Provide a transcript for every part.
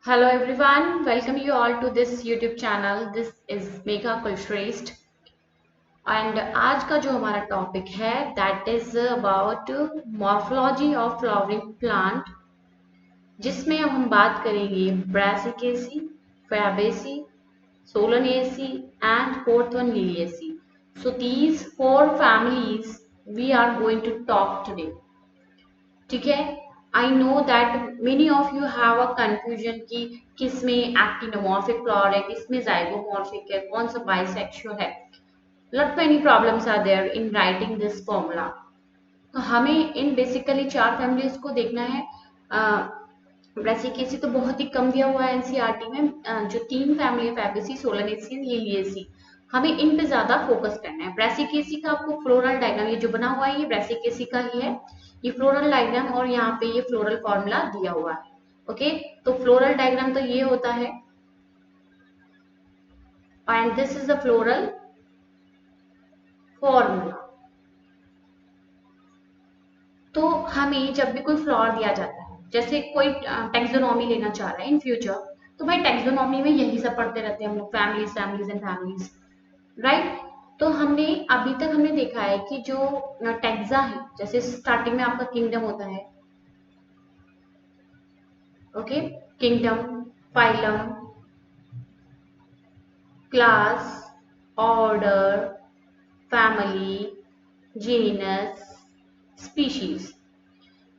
Hello everyone, welcome you all to this YouTube channel. This is Megha Kulshresht and आज का जो हमारा topic है that is about morphology of flowering plant, जिसमें हम बात करेंगे Brassicaceae, Fabaceae, Solanaceae and fourth one Liliaceae. So these four families we are going to talk today. ठीक है। I know that many of you have a confusion कि किस में actinomorphic flower है, किस में जाइगोमॉर्फिक है, कौन सा बाइसेक्सुअल है। Lot many problems are there in writing this formula. तो हमें इन बेसिकली चार फैमिलीज को देखना है। ब्रेसिकेसी तो बहुत ही कम दिया हुआ है एनसीईआरटी में। जो तीन फैमिली है फैबेसी, सोलानेसी एंड लिलिएसी, हमें इन पे ज्यादा फोकस करना है। ब्रेसिकेसी का आपको फ्लोरल डायग्राम ये जो बना हुआ है ये ब्रेसिकेसी का ही है, ये फ्लोरल डायग्राम और यहाँ पे ये फ्लोरल फॉर्मूला दिया हुआ है। ओके, तो फ्लोरल डायग्राम तो ये होता है and this is the floral formula. तो हमें जब भी कोई फ्लावर दिया जाता है, जैसे कोई टेक्सोनॉमी लेना चाह रहा है इन फ्यूचर, तो भाई टेक्सोनॉमी में यही सब पढ़ते रहते हैं हम लोग, families families and families, right. तो हमने अभी तक हमने देखा है कि जो टेक्सा है, जैसे स्टार्टिंग में आपका किंगडम होता है, okay, kingdom, phylum, class, order, family, genus, species.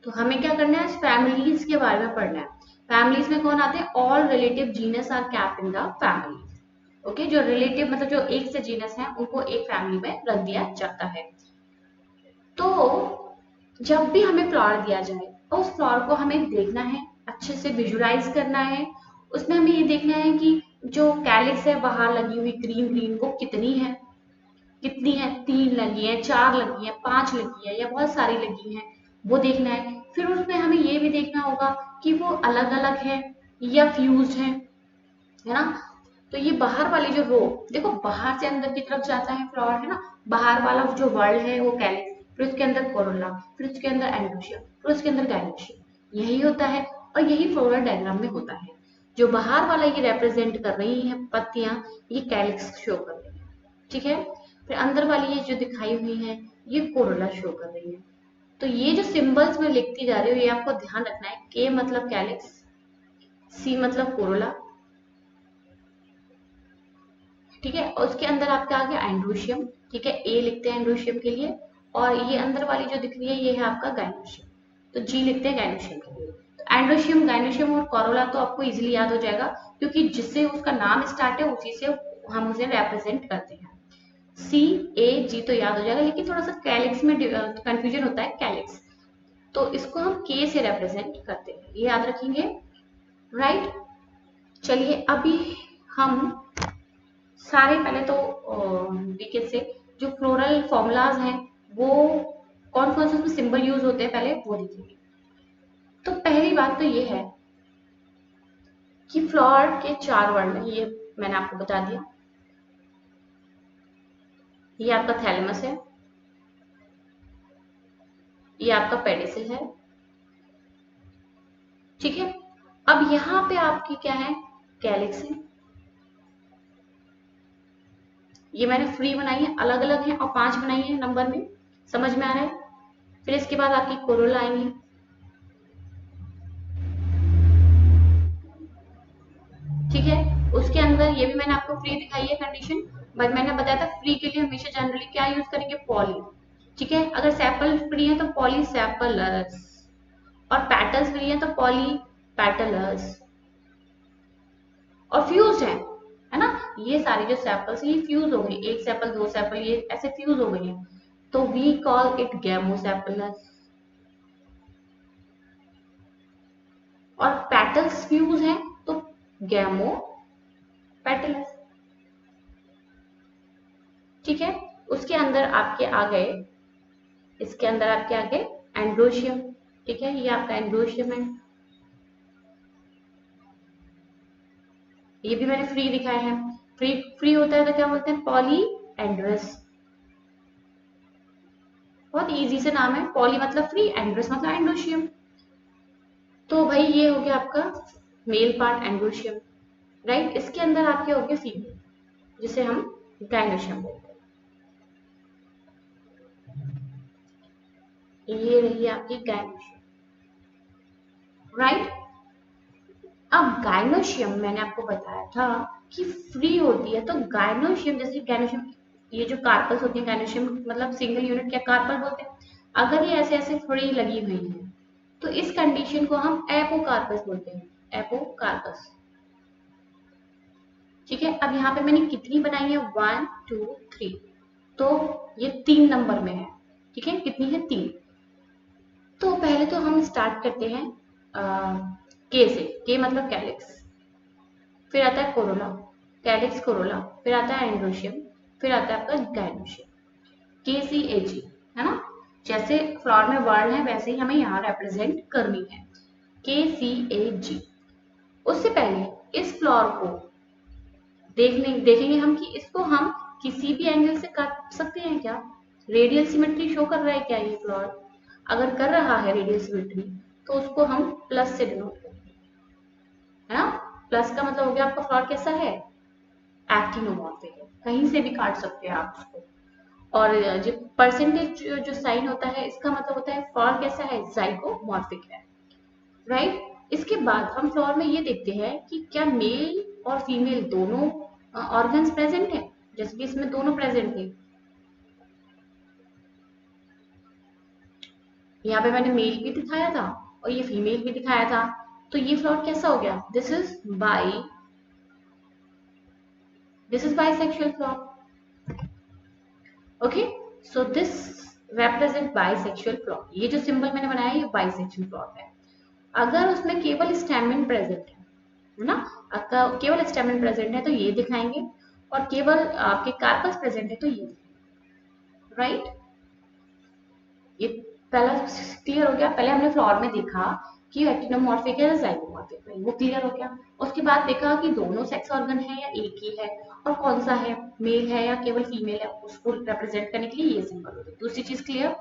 तो हमें क्या करना है, फैमिलीज के बारे में पढ़ना है। फैमिलीज में कौन आते हैं, all relative genus are capped in the family. Okay, जो रिलेटिव मतलब जो एक से जीनस है उनको एक फैमिली में रख दिया जाता है। तो जब भी हमें फ्लावर दिया जाए तो उस फ्लावर को हमें देखना है, अच्छे से विजुलाइज करना है। उसमें हमें ये देखना है कि जो कैलिक्स है बाहर लगी हुई ग्रीन ग्रीन वो कितनी है, कितनी है, 3 लगी है, 4 लगी है, 5 लगी है या बहुत सारी लगी है, वो देखना है। फिर उसमें हमें ये भी देखना होगा कि वो अलग अलग है या फ्यूज्ड है ना। तो ये बाहर वाली जो रो, देखो बाहर से अंदर की तरफ जाता है फ्लावर, है ना। बाहर वाला जो वर्ल्ड है वो कैलिक्स, फिर उसके अंदर कोरोला, फिर उसके अंदर एंडोशियम, फिर उसके अंदर गाइनोशियम, यही होता है। और यही फ्लोरल डायग्राम में होता है। जो बाहर वाला ये रिप्रेजेंट कर रही है पत्तियां, ये कैलिक्स शो कर रही है, ठीक है। फिर अंदर वाली ये जो दिखाई हुई है ये कोरोला शो कर रही है। तो ये जो सिंबल्स में लिखती जा रही हूँ ये आपको ध्यान रखना है। के मतलब कैलिक्स, सी मतलब कोरोला, ठीक है। और उसके अंदर आपका आ गया एंड्रोशियम, ठीक है, ए लिखते हैं एंड्रोशियम के लिए। और ये अंदर वाली जो दिख रही है ये है आपका गाइनोशियम, तो जी लिखते हैं गाइनोशियम के लिए। तो एंड्रोशियम, गाइनोशियम और कोरोला तो आपको इजीली याद हो जाएगा, क्योंकि जिससे उसका नाम स्टार्ट है उसी से हम उसे रिप्रेजेंट करते हैं। सी ए जी तो याद हो जाएगा, लेकिन थोड़ा सा कैलिक्स में कंफ्यूजन होता है, कैलिक्स, तो इसको हम के से रिप्रेजेंट करते हैं, ये याद रखेंगे, राइट। चलिए अभी हम सारे पहले तो वीके से जो फ्लोरल फॉर्मूलाज हैं वो कौन कौन से उसमें सिंबल यूज होते हैं पहले वो देखेंगे। तो पहली बात तो ये है कि फ्लावर के 4 वर्ण हैं, ये मैंने आपको बता दिया। ये आपका थैलेमस है, ये आपका पेडिसिल है, ठीक है। अब यहाँ पे आपकी क्या है, कैलिक्स है। ये मैंने फ्री बनाई है, अलग अलग है और 5 बनाई है नंबर में, समझ में आ रहा है। फिर इसके बाद आपकी कोरोला आएंगी, ठीक है। उसके अंदर ये भी मैंने आपको फ्री दिखाई है कंडीशन, बट मैंने बताया था फ्री के लिए हमेशा जनरली क्या यूज करेंगे, पॉली, ठीक है। अगर सेपल फ्री है तो पॉली सेपलस, और पेटल्स फ्री है तो पॉली पेटलस, और फ्यूज है ना। ये सारे जो सेपल्स ये फ्यूज हो गए, एक सेपल दो सेपल ये ऐसे फ्यूज हो गई है, तो वी कॉल इट गैमोसेपलस। और पेटल्स फ्यूज है तो गैमो पेटलस, ठीक है। उसके अंदर आपके आ गए, इसके अंदर आपके आ गए एंड्रोशियम, ठीक है, ये आपका एंड्रोशियम है। ये भी मैंने फ्री दिखाया है, फ्री फ्री होता है तो क्या बोलते हैं, पॉली एंड्रस। बहुत इजी से नाम है, पॉली मतलब फ्री, एंड्रस मतलब एंड्रोशियम। तो भाई ये हो गया आपका मेल पार्ट एंड्रोशियम, राइट। इसके अंदर आपके हो गए फीमेल, जिसे हम गाइनोशियम बोलते हैं। ये रही आपकी गाइनोशियम, राइट। अब गाइनोशियम मैंने आपको बताया था कि फ्री होती है, तो गाइनोशियम जैसे गाइनोशियम, ये जो कार्पल्स होती है गाइनोशियम मतलब सिंगल यूनिट क्या कार्पल बोलते हैं, अगर ये ऐसे ऐसे फ्री लगी हुई है तो इस कंडीशन को हम एपोकार्पस बोलते हैं, एपोकार्पस। ठीक है, अब यहाँ पे मैंने कितनी बनाई है 1 2 3, तो ये 3 नंबर में है। ठीक है, कितनी है 3। तो पहले तो हम स्टार्ट करते हैं के से, के मतलब कैलिक्स, फिर आता है कोरोला, कैलिक्स कोरोला, फिर आता है एंड्रोशियम, फिर आता है आपका गाइनोशियम, KCAG, है ना। जैसे फ्लावर में वर्ड है वैसे ही हमें यहाँ रिप्रेजेंट करनी है, KCAG। उससे पहले इस फ्लावर को देखेंगे हम कि इसको हम किसी भी एंगल से काट सकते हैं क्या, रेडियल सिमेट्री शो कर रहा है क्या ये फ्लावर, अगर कर रहा है रेडियल सिमेट्री तो उसको हम प्लस से डिनोट करेंगे, है ना। प्लस का मतलब हो गया आपका फ्लावर कैसा है, एक्टिनोमॉर्फिक है, कहीं से भी काट सकते हैं आप उसको। और जो परसेंटेज जो साइन होता है इसका मतलब होता है फ्लावर कैसा है, जाइगोमॉर्फिक है, राइट। इसके बाद हम फ्लावर में ये देखते हैं कि क्या मेल और फीमेल दोनों ऑर्गन्स प्रेजेंट है, जैसे कि इसमें दोनों प्रेजेंट थे। यहाँ पे मैंने मेल भी दिखाया था और ये फीमेल भी दिखाया था, तो ये फ्लावर कैसा हो गया, this is bisexual flower. Okay, so this represent bisexual flower, ये जो सिंबल मैंने बनाया ये बाइसेक्सुअल फ्लावर है। अगर उसमें केवल स्टैमेन प्रेजेंट है ना, अगर केवल स्टैमेन प्रेजेंट है तो ये दिखाएंगे, और केवल आपके कार्पस प्रेजेंट है तो ये, राइट। ये पहला क्लियर हो गया। पहले हमने फ्लावर में देखा कि एक्टिनोमॉर्फिक है या जाइगोमॉर्फिक है, वो क्लियर हो गया। उसके बाद देखा कि दोनों सेक्स ऑर्गन है या एक ही है, और कौन सा है, मेल है या केवल फीमेल है, उसको रिप्रेजेंट करने के लिए ये सिंबल होते हैं। दूसरी चीज क्लियर।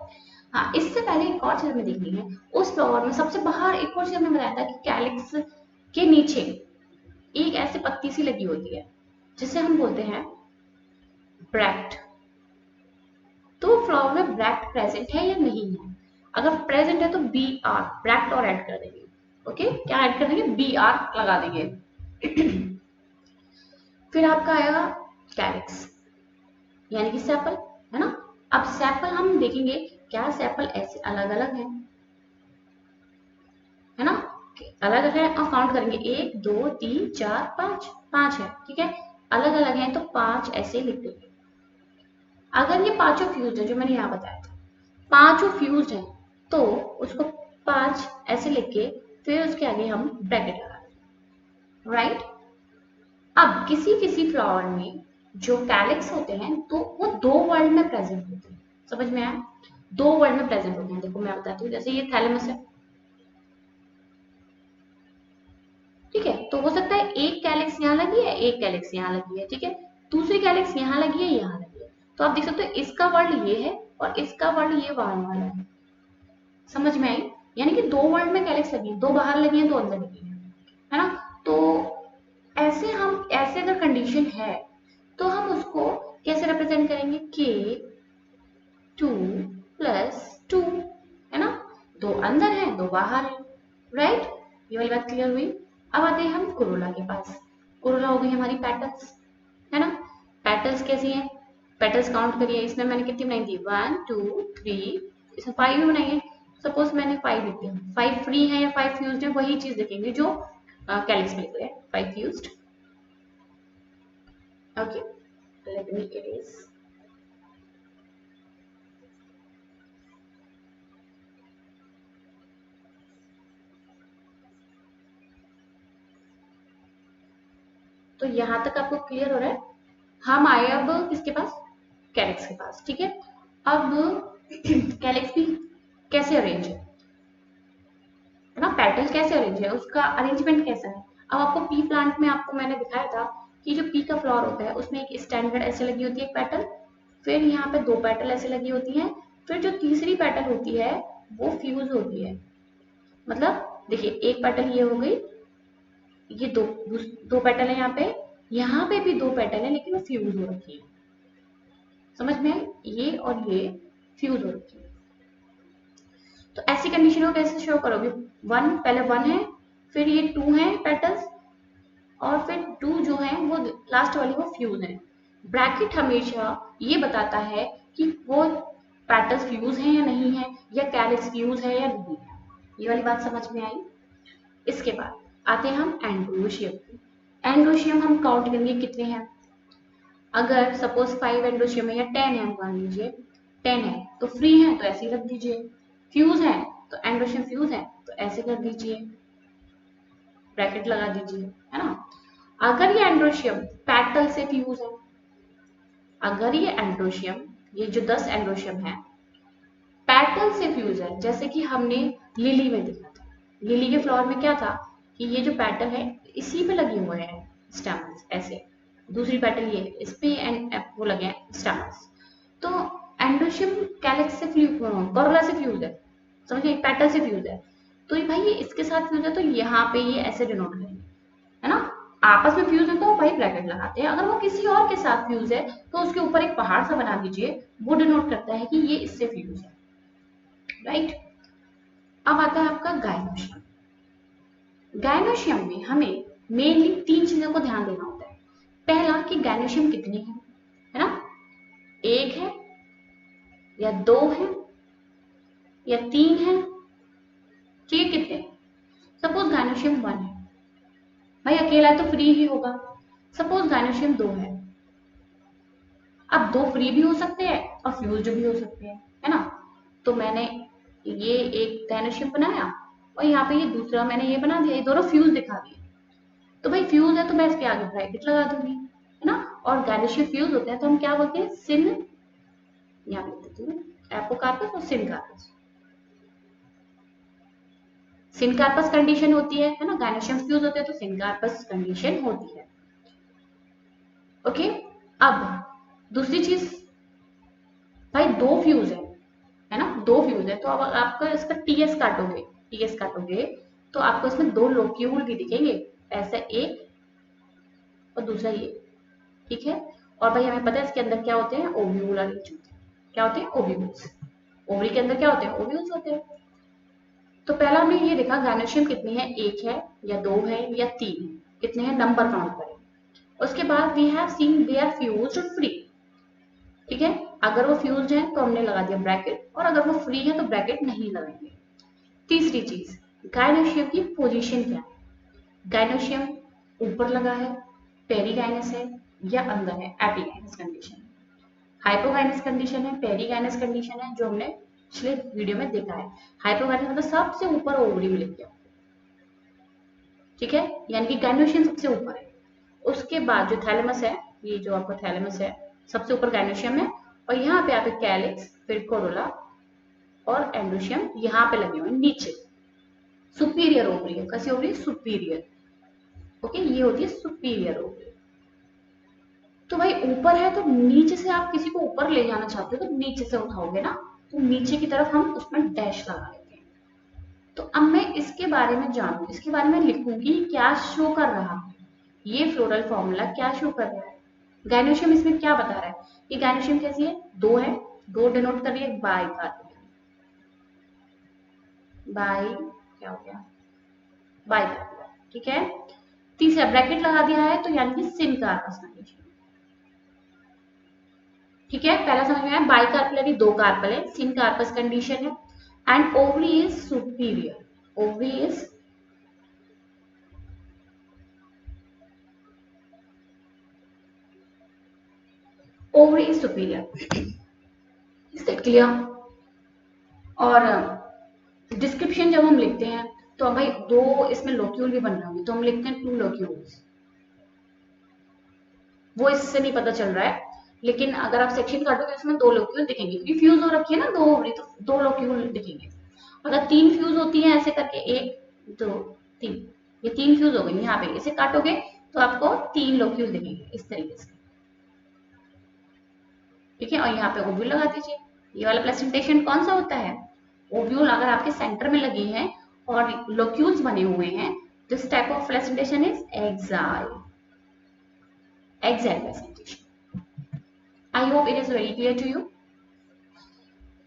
हाँ, इससे पहले एक और चीज हमें देखनी है, उस फ्लावर में सबसे बाहर एक और चीज हमें बताया था कि कैलिक्स के नीचे एक ऐसी पत्ती सी लगी होती है जिसे हम बोलते हैं ब्रैक्ट। तो फ्लावर में ब्रैक्ट प्रेजेंट है या नहीं है, अगर प्रेजेंट है तो बी आर, ब्रैक्ट और ऐड कर देंगे। ओके, क्या ऐड कर देंगे, बी आर लगा देंगे। फिर आपका आएगा कैलिक्स यानी कि सेपल, है ना। अब सेपल हम देखेंगे क्या सेपल ऐसे अलग अलग है ना, अलग अलग है और काउंट करेंगे 1 2 3 4 5, 5 है, ठीक है। अलग अलग है तो 5 ऐसे लिख देंगे। अगर ये पांचों फ्यूज है जो मैंने यहाँ बताया था, पांचों फ्यूज है तो उसको 5 ऐसे लिख के फिर उसके आगे हम ब्रैकेट लगा देंगे, राइट। अब किसी किसी फ्लावर में जो कैलिक्स होते हैं तो वो 2 वर्ड में प्रेजेंट होते हैं, समझ में आया, 2 वर्ड में प्रेजेंट होते हैं। देखो मैं बताती हूँ, जैसे ये थैलेमस है, ठीक है, तो हो सकता है एक कैलिक्स यहाँ लगी है, एक कैलिक्स यहाँ लगी है, ठीक है, दूसरी कैलिक्स यहाँ लगी है, यहाँ लगी है। तो आप देख सकते हो इसका वर्ड ये है और इसका वर्ड ये बाहर वाला है, समझ में आई। यानी कि 2 वर्ड में कैलिक्स लगी है, 2 बाहर लगी है, 2 अंदर लगी है ना। तो ऐसे अगर कंडीशन है तो हम उसको कैसे रिप्रेजेंट करेंगे, K2 + 2, है ना, 2 अंदर है 2 बाहर है, राइट। ये वाली बात क्लियर हुई। अब आते हैं हम कोरोला के पास। कोरोला हो गई हमारी पेटल्स, है ना। पेटल्स कैसी हैं, पेटल्स काउंट करिए, इसमें मैंने कितनी बनाई थी 1 2 3, इसमें 5 भी बनाई है। सपोज मैंने 5 लिख दिया, 5 फ्री है या 5 फ्यूज्ड है, वही चीज देखेंगे जो कैलिक्स में लिख रहे हैं, 5 fused. Okay, let me erase. तो यहाँ तक आपको क्लियर हो रहा है। हम आए अब किसके पास, कैलिक्स के पास, ठीक है। अब कैलिक्स भी कैसे अरेंज है ना, पैटर्न कैसे अरेंज है, उसका अरेंजमेंट कैसा है। अब आपको पी प्लांट में आपको मैंने दिखाया था कि जो पी का फ्लावर होता है उसमें एक स्टैंडर्ड ऐसे लगी होती है एक पेटल, फिर यहाँ पे 2 पेटल ऐसे लगी होती हैं, फिर जो तीसरी पेटल होती है वो फ्यूज होती है। मतलब देखिए एक पेटल ये हो गई, ये दो पेटल है यहाँ पे भी दो पेटल है, लेकिन वो फ्यूज हो रखी है। समझ में आई? ये और ये फ्यूज हो रखी है। तो ऐसी कंडीशन को कैसे शो करोगे? वन, पहले वन है, फिर ये टू है पेटल्स, और फिर टू जो है वो लास्ट वाली वो फ्यूज है। ब्रैकेट हमेशा ये बताता है कि वो पेटल्स फ्यूज है या नहीं है, या कैलिक्स फ्यूज है या नहीं है। ये वाली बात समझ में आई? इसके बाद आते हैं हम एंड्रोशियम। एंड्रोशियम हम काउंट करेंगे कितने हैं। अगर सपोज 5 एंड्रोशियम है या 10 है, मान लीजिए 10 है तो फ्री है तो ऐसे ही रख दीजिए, फ्यूज है तो एंड्रोशियम फ्यूज है तो ऐसे कर दीजिए, ब्रैकेट लगा दीजिए, है ना। अगर ये एंड्रोशियम पेटल से फ्यूज है, अगर ये एंड्रोशियम, ये जो 10 एंड्रोशियम है पेटल से फ्यूज है, जैसे कि हमने लिली में देखा था, लिली के फ्लावर में क्या था कि ये जो पेटल है इसी पे लगे हुए हैं स्टेमन्स, ऐसे दूसरी पेटल ये इस पे एंड वो लगे हैं स्टेमन्स। तो एंड्रोशियम कैलिक्स से फ्यूज, कोरोला से फ्यूज है, समझिए, एक पेटल से फ्यूज है। तो ये भाई ये इसके साथ फ्यूज है तो यहाँ पे ये ऐसे डिनोट करेंगे, है ना। आपस में फ्यूज है तो भाई ब्रैकेट लगाते हैं। अगर वो किसी और के साथ फ्यूज है तो उसके ऊपर एक पहाड़ सा बना दीजिए, वो डिनोट करता है कि ये इससे फ्यूज है, राइट। अब आता है आपका गायनोशियम। गायनोशियम में हमें मेनली 3 चीजों को ध्यान देना होता है। पहला कि गायनोशियम कितने हैं, है ना, एक है या दो है या तीन है, ठीक है, कितने। सपोज गायनोशियम 1 है, भाई अकेला है तो फ्री ही होगा। सपोज गायनोशियम 2 है, अब 2 फ्री भी हो सकते हैं और फ्यूज्ड भी हो सकते हैं, है ना। तो मैंने ये एक गायनोशियम बनाया और यहाँ पे ये दूसरा मैंने ये बना दिया, ये दोनों फ्यूज दिखा दिए। तो भाई फ्यूज है तो मैं इसके आगे ब्रैकेट लगा दूंगी, है ना। और गायनोशियम फ्यूज होते हैं तो हम क्या बोलते हैं, सिन, यहाँ लिख देती हूँ, एपोकार्पस और सिनकार्पस। सिनकार्पस कंडीशन होती है ना, गायनोशियम फ्यूज होते हैं तो सिनकार्पस कंडीशन होती है। ओके। अब दूसरी चीज, भाई दो फ्यूज है ना, दो फ्यूज है तो अब आपका इसका टीएस काटोगे, टीएस काटोगे तो आपको इसमें दो लोक्यूल भी दिखेंगे, ऐसा एक और दूसरा ये, ठीक है। और भाई हमें पता है इसके अंदर क्या होते हैं, ओव्यूल और क्या होते हैं, ओव्यूल्स। ओवरी के अंदर क्या होते हैं, ओव्यूल्स होते हैं। तो पहला हमने ये देखा गायनोशियम कितने हैं, एक है या दो है या तीन है, कितने हैं नंबर काउंट करें। उसके बाद we have seen they are fused और फ्री, ठीक है। अगर वो फ्यूज्ड है तो हमने लगा दिया ब्रैकेट, और अगर वो फ्री है तो ब्रैकेट नहीं लगाएंगे। तीसरी चीज, गायनोशियम की पोजीशन क्या है। गायनोशियम ऊपर लगा है, पेरीगाइनस है, या अंदर है, एपीगाइनस कंडीशन, हाइपोगाइनस कंडीशन है, पेरीगाइनस कंडीशन है, जो हमने पिछले वीडियो में देखा है। हाइपोगाइनस मतलब सबसे ऊपर ओवरी में लिख दिया, ठीक है, यानी कि गायनोशियम सबसे ऊपर है। उसके बाद जो थैलेमस है, ये जो आपका थैलेमस है सबसे ऊपर गायनोशियम है, और यहाँ पे आप कैलिक्स, फिर कोरोला और एंड्रोशियम यहाँ पे लगे हुए हैं नीचे। सुपीरियर ओवरी है, कैसी ओवरी, सुपीरियर, ओके, ये होती है सुपीरियर ओवरी। तो भाई ऊपर है तो नीचे से आप किसी को ऊपर ले जाना चाहते हो तो नीचे से उठाओगे ना, तो नीचे की तरफ हम उसमें डैश लगा लेते हैं। तो अब मैं इसके बारे में जानू, इसके बारे में लिखूंगी क्या शो कर रहा है, ये फ्लोरल फॉर्मूला क्या शो कर रहा है, गायनोशियम इसमें क्या बता रहा है। ये गायनोशियम कैसी है, दो है, दो डिनोट कर रही है बाई कार्पेल, बाई क्या हो गया, बाई कार्पेल, ठीक है। तीसरा ब्रैकेट लगा दिया है तो यानी कि सिन कार्पस कंडीशन, ठीक है। पहला समझ में आया, बाई कार्पेल दो कार्पल है, सिन कार्पस कंडीशन है, and ovary is superior, ovary is ovary is superior, इससे क्लियर। और डिस्क्रिप्शन जब हम लिखते हैं तो भाई दो इसमें लोक्यूल भी बन रहे होंगे तो हम लिखते हैं 2 लोक्यूल्स, वो इससे नहीं पता चल रहा है, लेकिन अगर आप सेक्शन काटोगे तो इसमें 2 लोक्यूल दिखेंगे, क्योंकि फ्यूज हो रखी है ना दो ओवरी, तो 2 लोक्यूल दिखेंगे। अगर 3 फ्यूज होती है ऐसे करके, 1 2 3, ये 3 फ्यूज हो गई, यहाँ पे इसे काटोगे तो आपको 3 लोक्यूल दिखेंगे इस तरीके से, ठीक है। और यहाँ पे ओव्यूल लगा दीजिए। ये वाला प्रेजेंटेशन कौन सा होता है, ओव्यूल अगर आपके सेंटर में लगी है और लोक्यूल्स बने हुए हैं this type of presentation is axile presentation. I hope it is very clear to you.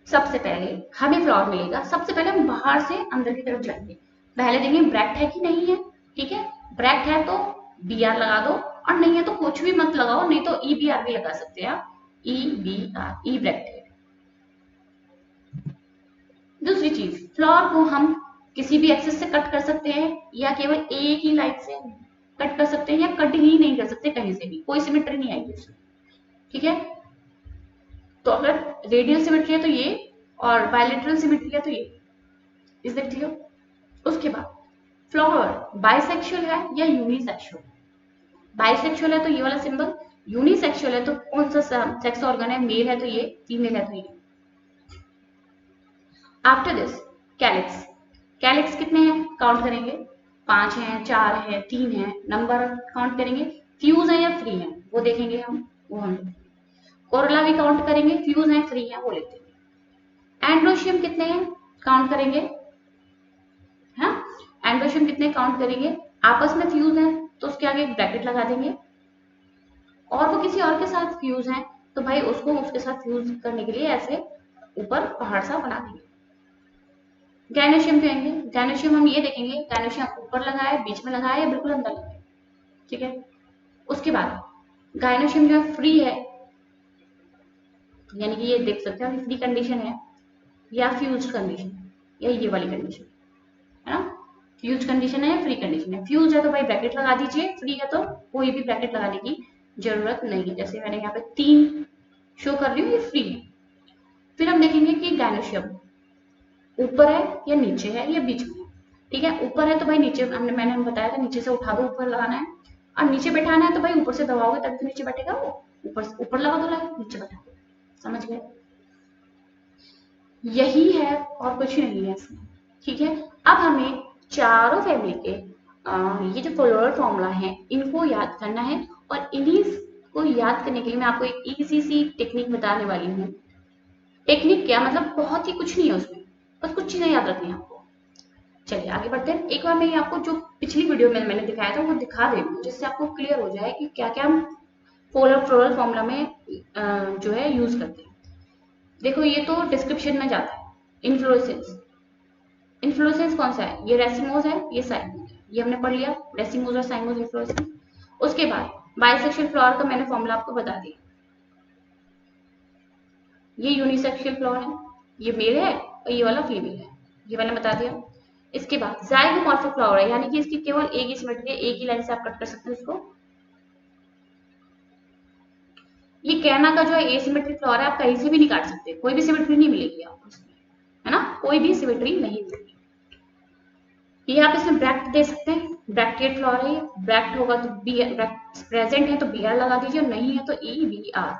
सबसे पहले हमें फ्लावर मिलेगा, सबसे पहले हम बाहर से अंदर की तरफ जाएंगे, पहले देखेंगे ब्रैक्ट है कि नहीं है। ठीक है, ब्रैक्ट है तो बी आर लगा दो, और नहीं है तो कुछ भी मत लगाओ, नहीं तो ई बी आर भी लगा सकते हैं आप, ई बी आर, ई ब्रैक्टेड। दूसरी चीज, फ्लावर को हम किसी भी एक्सेस से कट कर सकते हैं, या केवल एक ही लाइन से कट कर सकते हैं, या कट ही नहीं कर सकते कहीं से भी, कोई सिमेट्री नहीं आएगी उसमें। ठीक है, तो अगर रेडियल सिमेट्री है तो ये, और बायलैटरल सिमेट्री है तो ये। Is that clear? उसके बाद फ्लावर बाइसेक्सुअल है या यूनिसेक्सुअल? बाइसेक्सुअल है तो ये वाला सिंबल, यूनिसेक्सुअल है तो कौन सा सेक्स ऑर्गन है, मेल है तो ये, फीमेल है तो ये। आफ्टर दिस कैलिक्स, कैलिक्स कितने हैं काउंट करेंगे, 5 हैं, 4 हैं, 3 हैं, नंबर काउंट करेंगे। फ्यूज है या फ्री है वो देखेंगे हम, वो हम कोरोला भी काउंट करेंगे, फ्यूज है फ्री है वो लेते हैं। एंड्रोशियम कितने हैं काउंट करेंगे, हाँ एंड्रोशियम कितने काउंट करेंगे, आपस में फ्यूज है तो उसके आगे एक ब्रैकेट लगा देंगे, और वो किसी और के साथ फ्यूज है तो भाई उसको उसके साथ फ्यूज करने के लिए ऐसे ऊपर पहाड़ सा बना देंगे। गायनोशियम कहेंगे, गायनोशियम हम ये देखेंगे, गायनोशियम ऊपर लगा है, बीच में लगा है, या बिल्कुल अंदर लगा है। ठीक है, उसके बाद गायनोशियम जो है फ्री है, यानी कि ये देख सकते हैं फ्री कंडीशन है, या फ्यूज कंडीशन, या ये वाली कंडीशन है ना, फ्यूज कंडीशन है या फ्री कंडीशन है। फ्यूज है तो भाई ब्रैकेट लगा दीजिए, फ्री है तो कोई भी ब्रैकेट लगाने की जरूरत नहीं है। जैसे मैंने यहाँ पे 3 शो कर रही हूँ, ये फ्री है। फिर हम देखेंगे कि गायनोशियम ऊपर है या नीचे है या बीच में है। ठीक है, ऊपर है तो भाई नीचे, मैंने बताया था नीचे से उठा दो, ऊपर लगाना है, और नीचे बैठाना है तो भाई ऊपर से दबाओगे तभी तो नीचे बैठेगा वो, ऊपर लगा दो, नीचे बैठा दो। समझ गए? यही है और कुछ नहीं है इसमें। ठीक है, अब हमें चारों फैमिली के ये जो फ्लोरल फॉर्मूला है इनको याद करना है, और इन्हीं को याद करने के लिए मैं आपको एक इजी सी टेक्निक बताने वाली हूँ। टेक्निक क्या मतलब, बहुत ही कुछ नहीं है उसमें, बस कुछ चीजें याद रखनी है आपको। चलिए आगे बढ़ते हैं। एक बार मैं आपको जो पिछली वीडियो में मैंने दिखाया था वो दिखा देती हूँ, जिससे आपको क्लियर हो जाए कि क्या क्या हम फ्लोरल फॉर्मूला में जो है यूज करते हैं। देखो ये तो डिस्क्रिप्शन में जाता है। इन्फ्लोरेसेंस, इन्फ्लोरेसेंस कौन सा है, ये रेसिमोज है, ये साइमोज है, ये हमने पढ़ लिया, रेसिमोज और साइमोज इन्फ्लोरेसेंस। उसके बाद बाइसेक्सुअल फ्लावर का मैंने फॉर्मूला आपको बता दिया, ये यूनिसेक्सुअल फ्लावर है, ये मेल है और ये वाला फीमेल है, ये मैंने बता दिया। इसके बाद जाइगोमॉर्फिक फ्लावर है, यानी कि इसकी केवल एक ही सिमेट्री है, एक ही लाइन से आप कट कर सकते हैं इसको। ये कैना का जो है एसिमेट्रिक फ्लावर है, आप कहीं से भी नहीं काट सकते, कोई भी सिमेट्री नहीं मिलेगी आपको इसमें, है ना, कोई भी सिमेट्री नहीं मिलेगी। ये आप इसमें ब्रैक्ट दे सकते हैं, ब्रैक्टेड फ्लावर है, ब्रैक्ट होगा तो बी, प्रेजेंट है तो बी आर लगा दीजिए, नहीं है तो ई बी आर,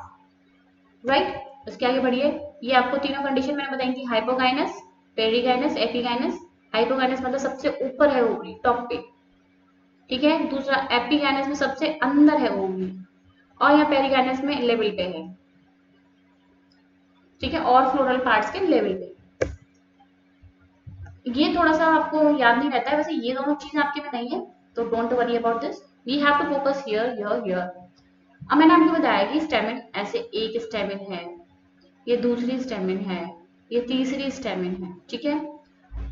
राइट। उसके आगे बढ़िए, ये आपको तीनों कंडीशन मैंने बताई थी, हाइपोगाइनस, पेरीगाइनस, एपीगाइनस। हाइपोगाइनस मतलब सबसे ऊपर है ओवरी, टॉप पे। ठीक है, दूसरा एपीगाइनस में सबसे अंदर है ओवरी, और यहाँ पेरीगाइनस में लेवल पे है। ठीक है, और फ्लोरल पार्ट्स के लेवल पे। ये थोड़ा सा आपको याद नहीं रहता है, वैसे ये दोनों चीज आपके में नहीं है तो don't worry about this, we have to focus here here here. अब मैंने आपको बताया कि स्टेमिन ऐसे एक स्टेमिन है, ये दूसरी स्टेमिन है, ये तीसरी स्टेमिन है। ठीक है,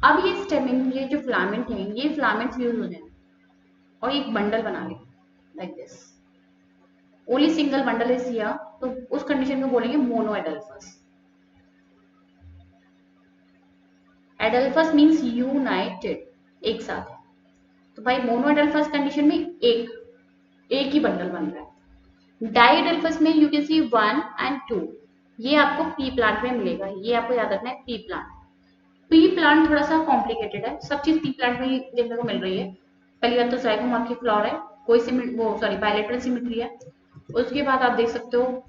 अब ये स्टेमिन, ये जो फिलामेंट है, ये फिलामेंट फ्यूज हो जाए और एक बंडल बना ले like this, only single bundle is here, तो उस कंडीशन को बोलेंगे मोनोएडल्फस। एडल्फस मीन्स यूनाइटेड, एक साथ है, तो भाई मोनोएडल्फस कंडीशन में एक ही बंडल बन रहा है। डाइएडल्फस में यू कैन सी 1 and 2, ये आपको पी प्लांट में मिलेगा, ये आपको याद रखना है पी प्लांट। पी प्लांट थोड़ा सा कॉम्प्लिकेटेड है, सब चीज पी प्लांट में ही देखने को मिल रही है। पहली बात तो जाइगोमॉर्फिक फ्लावर है, कोई वो सॉरी बायलैटरल सिमेट्री है। उसके बाद आप देख सकते हो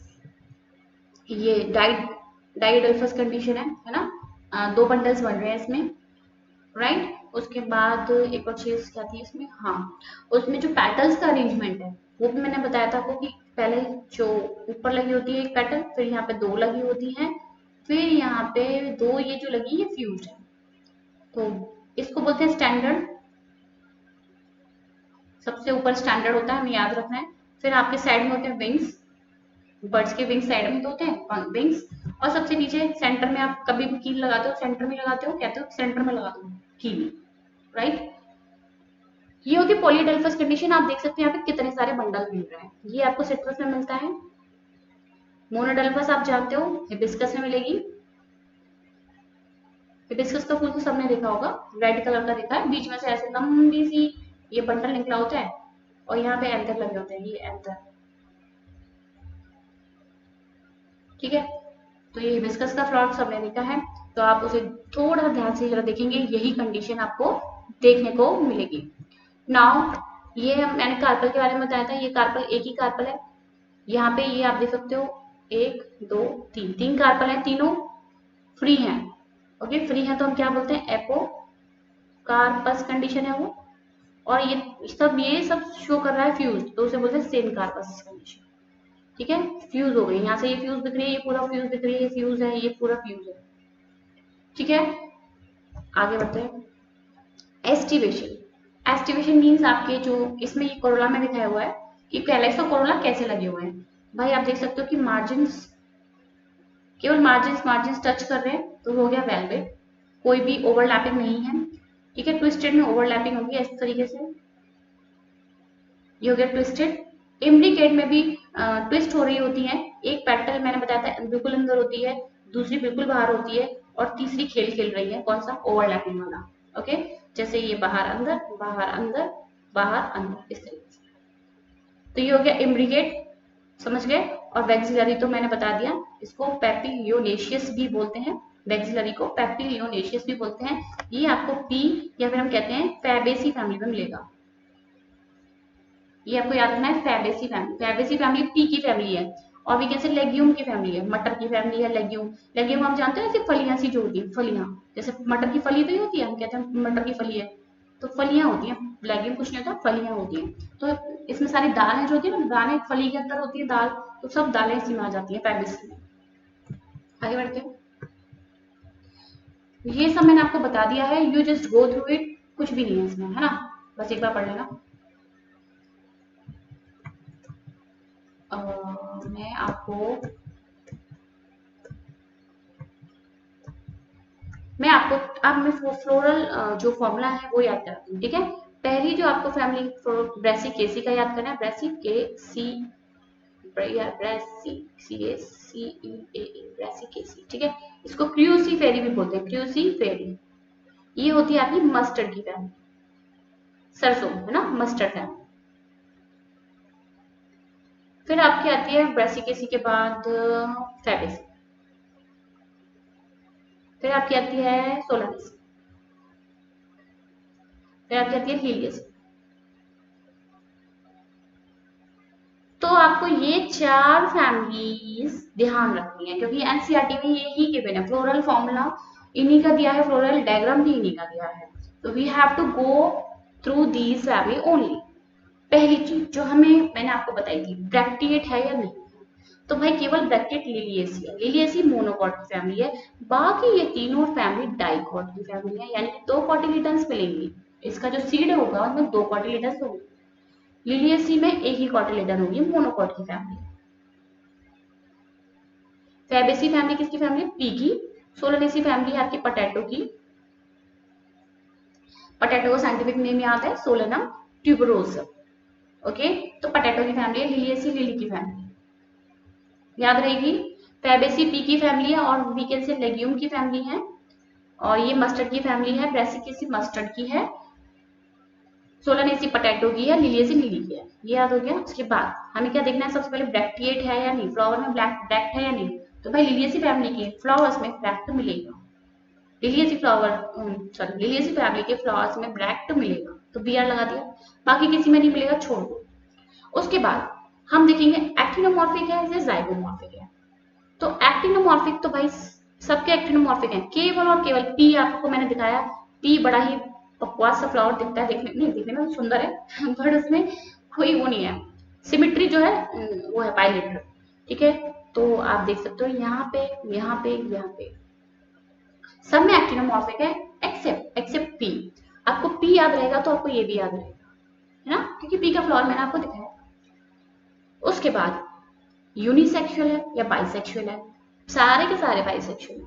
ये डाइएडल्फस कंडीशन है ना, 2 बंडल्स बन रहे हैं इसमें, राइट। उसके बाद एक और चीज क्या थी इसमें, हाँ उसमें जो पेटल्स का अरेंजमेंट है वो भी मैंने बताया था आपको कि पहले जो ऊपर लगी होती है एक पेटल, फिर यहाँ पे 2 लगी होती हैं, फिर यहाँ पे 2 ये जो लगी ये फ्यूज है, तो इसको बोलते हैं स्टैंडर्ड सबसे ऊपर स्टैंडर्ड होता है, हमें याद रखना है। फिर आपके साइड में होते हैं विंग्स, बर्ड्स के विंग्स साइड में तो होते हैं विंग्स, और सबसे नीचे सेंटर में आप कभी भी कील लगाते हो, सेंटर में लगाते हो, कहते हो सेंटर में लगा दो कील, राइट। ये होती है पॉलीडेल्फस कंडीशन। आप देख सकते हैं यहाँ पे कितने सारे बंडल मिल रहे हैं। ये आपको सिट्रस में मिलता है। मोनोडेल्फस आप जानते हो, हिबिस्कस में मिलेगी। हिबिस्कस का फूल तो सबने देखा होगा, रेड कलर का देखा है, बीच में से ऐसे लंबी सी ये बंडल निकला होता है, और यहाँ पे एंथर लगे होते हैं, ये एंथर, ठीक है। तो ये हिबिस्कस का फ्लावर सबने देखा है, तो आप उसे थोड़ा ध्यान से जरा देखेंगे, यही कंडीशन आपको देखने को मिलेगी। नाउ ये मैंने कार्पल के बारे में बताया था, ये कार्पल एक ही कार्पल है। यहाँ पे ये आप देख सकते हो, 1 2 3, 3 कार्पल है, तीनों फ्री हैं। ओके, फ्री है तो हम क्या बोलते हैं, एपो कार्पस कंडीशन है वो। और ये सब शो कर रहा है फ्यूज, तो उसे बोलते हैं सेम कार्पस कंडीशन, ठीक है। फ्यूज हो गई, यहाँ से ये फ्यूज दिख रही है, ये पूरा फ्यूज दिख रही है, ये फ्यूज है, ये पूरा फ्यूज है, ठीक है। आगे बढ़ते हैं। एस्टिवेशन। एस्टिवेशन मीन्स आपके जो इसमें ये कोरोला में दिखाया हुआ है कि कैलेक्स और कोरोला कैसे लगे हुए हैं। भाई आप देख सकते हो कि मार्जिन्स, केवल मार्जिन्स टच कर रहे हैं, तो हो गया वेलवेट, कोई भी ओवरलैपिंग नहीं है, ठीक है। ट्विस्टेड में ओवरलैपिंग होगी इस तरीके से, ये हो गया ट्विस्टेड। इम्ब्रिकेट में भी ट्विस्ट हो रही होती है, एक पेटल मैंने बताया था बिल्कुल अंदर होती है, दूसरी बिल्कुल बाहर होती है, और तीसरी खेल खेल रही है, कौन सा, ओवरलैपिंग वाला, ओके। जैसे ये बाहर अंदर बाहर अंदर बाहर अंदर, इस तरीके से। तो ये हो गया इम्ब्रिकेट, समझ गए। और वैक्सिलरी तो मैंने बता दिया, इसको पैपिलियोनेशियस भी बोलते हैं, वैक्सिलरी को पैपिलियोनेशियस भी बोलते हैं। ये आपको पी या फिर हम कहते हैं फैबेसी फैमिली में मिलेगा। ये आपको याद रखना है, Fabaceae family, Fabaceae family P की फैमिली है। और वी कैन से लेग्यूम की फैमिली है, मटर की फैमिली है लेग्यूम। लेग्यूम हम जानते हैं, सिर्फ फलियां सी जो होती है, फलियां, जैसे मटर की फली तो ही होती है, हम कहते हैं मटर की फली है, तो फलियां होती हैं, लेग्यूम कुछ नहीं होता, फलियां होती हैं। तो इसमें सारी दालें जो होती है ना, दालें फली के अंदर होती है दाल, तो सब दालें इसी में आ जाती है फैबेसी में। आगे बढ़ते हैं। ये सब मैंने आपको बता दिया है, you just go through it, कुछ भी नहीं है इसमें, है ना, बस एक बार पढ़ लेना। मैं आपको अब मैं फ्लोरल जो फॉर्मूला है वो याद कराती हूँ, ठीक है। पहली जो आपको फैमिली ब्रेसिकेसी का याद करना है, ब्रेसिकेसी, ठीक है। इसको क्रूसीफेरी भी बोलते हैं, क्रूसीफेरी। ये होती है आपकी मस्टर्ड की फैमिली, सरसों, है ना, मस्टर्ड फैमिली। फिर आपकी आती है ब्रेसिकेसी के बाद फैबेसी, फिर आपकी आती है सोलानेसी, फिर आपकी आती है हीलियस। तो आपको ये 4 फैमिलीज ध्यान रखनी है, क्योंकि एनसीईआरटी में यही गिवन है, फ्लोरल फॉर्मूला इन्हीं का दिया है, फ्लोरल डायग्राम भी इन्हीं का दिया है। तो we have to go through these family only. पहली चीज जो मैंने आपको बताई थी, ब्रैक्टिएट है या नहीं, तो भाई केवल ब्रैक्टिएट लिलिएसी है, लिलिएसी मोनोकॉट की फैमिली है, बाकी ये तीनों फैमिली डाइकॉट की फैमिली है, यानी कि 2 कॉटिलिडन्स मिलेंगी। इसका जो सीड होगा उसमें 2 कॉटिलिडन्स होंगे, लिलिएसी में एक ही कॉटिलिडन होगी, मोनोकॉट की फैमिली। फैबेसी फैमिली किसकी फैमिली, पी की। सोलानेसी फैमिली है आपकी पोटैटो की, पोटैटो का साइंटिफिक नेम याद है, सोलेनम ट्यूबरोसम, ओके। तो पोटैटो की फैमिली है, लिलिएसी लिली की फैमिली याद रहेगी। फैबेसी पी की फैमिली है, और वीकेंड से लेग्यूम की फैमिली है, और ये मस्टर्ड की फैमिली है, ब्रेसिकेसी मस्टर्ड की है, सोलानेसी पोटैटो की है, लिलिएसी लिली की है, ये याद हो गया। उसके बाद हमें क्या देखना है, सबसे पहले ब्रैक्टिएट है या नहीं, फ्लावर में ब्रैक्ट है या नहीं, तो भाई लिलिएसी फैमिली के फ्लावर्स में ब्रैक्ट मिलेगा, लिलिएसी फैमिली के फ्लावर्स में ब्रैक्ट मिलेगा, तो बी आर लगा दिया। बाकी किसी में नहीं मिलेगा, छोड़ दो। उसके बाद हम देखेंगे एक्टिनोमॉर्फिक है या जाइगोमॉर्फिक है। तो एक्टिनोमॉर्फिक तो भाई सबके एक्टिनोमॉर्फिक हैं, केवल और केवल पी आपको मैंने दिखाया, पी बड़ा ही बकवास सा फ्लावर दिखता है, दिखने में सुंदर है बट उसमें कोई वो नहीं है, सिमिट्री जो है वो है बाइलेटरल, ठीक है। तो आप देख सकते हो यहाँ पे यहाँ पे यहाँ पे सब में एक्टिनोमॉर्फिक है, एक्सेप्ट पी। आपको पी याद रहेगा तो आपको ये भी याद रहेगा, है ना, क्योंकि पी का फ्लोर मैंने आपको दिखाया। उसके बाद यूनिसेक्सुअल है या बाइसेक्सुअल है? सारे के सारे बाइसेक्सुअल है।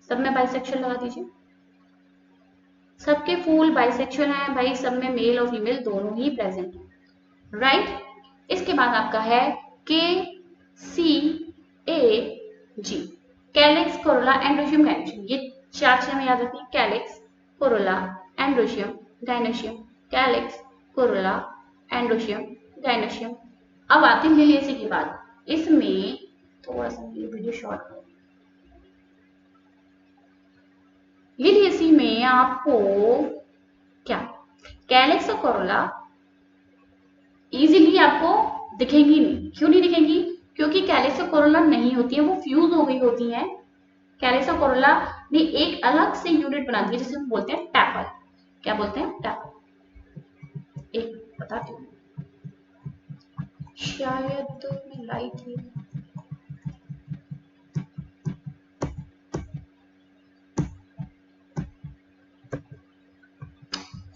सब में बाइसेक्सुअल लगा दीजिए। सबके फूल बाइसेक्सुअल हैं भाई, सब में मेल और फीमेल दोनों ही प्रेजेंट है, राइट। इसके बाद आपका है के सी ए जी, कैलिक्स, कोरोला, एंड्रोशियम, गायनोशियम। ये 4 चीजें हमें याद रखनी है, calyx, Corolla, androecium, gynoecium, calyx, Corolla, androecium, gynoecium. अब आते हैं लिलियेसी के बाद। इसमें थोड़ा सा वीडियो शॉर्ट कर, लिलियेसी में आपको क्या, कैलिक्स और कोरोला इजीली आपको दिखेंगी नहीं। क्यों नहीं दिखेंगी? क्योंकि कैलिक्स और कोरोला नहीं होती है, वो फ्यूज हो गई होती है। कैलिक्स और कोरोला ने एक अलग से यूनिट बना दी है, जिसे हम बोलते हैं टैपल। क्या बोलते हैं? टैपल। एक बताती हूँ, शायद मैं लाई थी,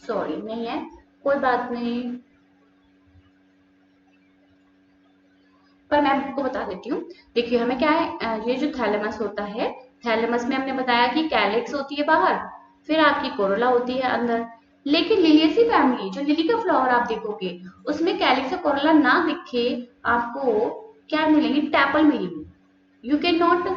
सॉरी नहीं है, कोई बात नहीं, पर मैं आपको बता देती हूँ। देखिए हमें क्या है, ये जो थैलेमस होता है, थैलेमस में हमने बताया कि कैलिक्स होती है बाहर, फिर आपकी कोरोला होती है अंदर। लेकिन लिलियेसी फैमिली, जो लिली का फ्लावर आप देखोगे, उसमें कैलिक्स और कोरोला ना दिखे, आपको क्या मिलेंगी? टैपल मिलेंगी। You can not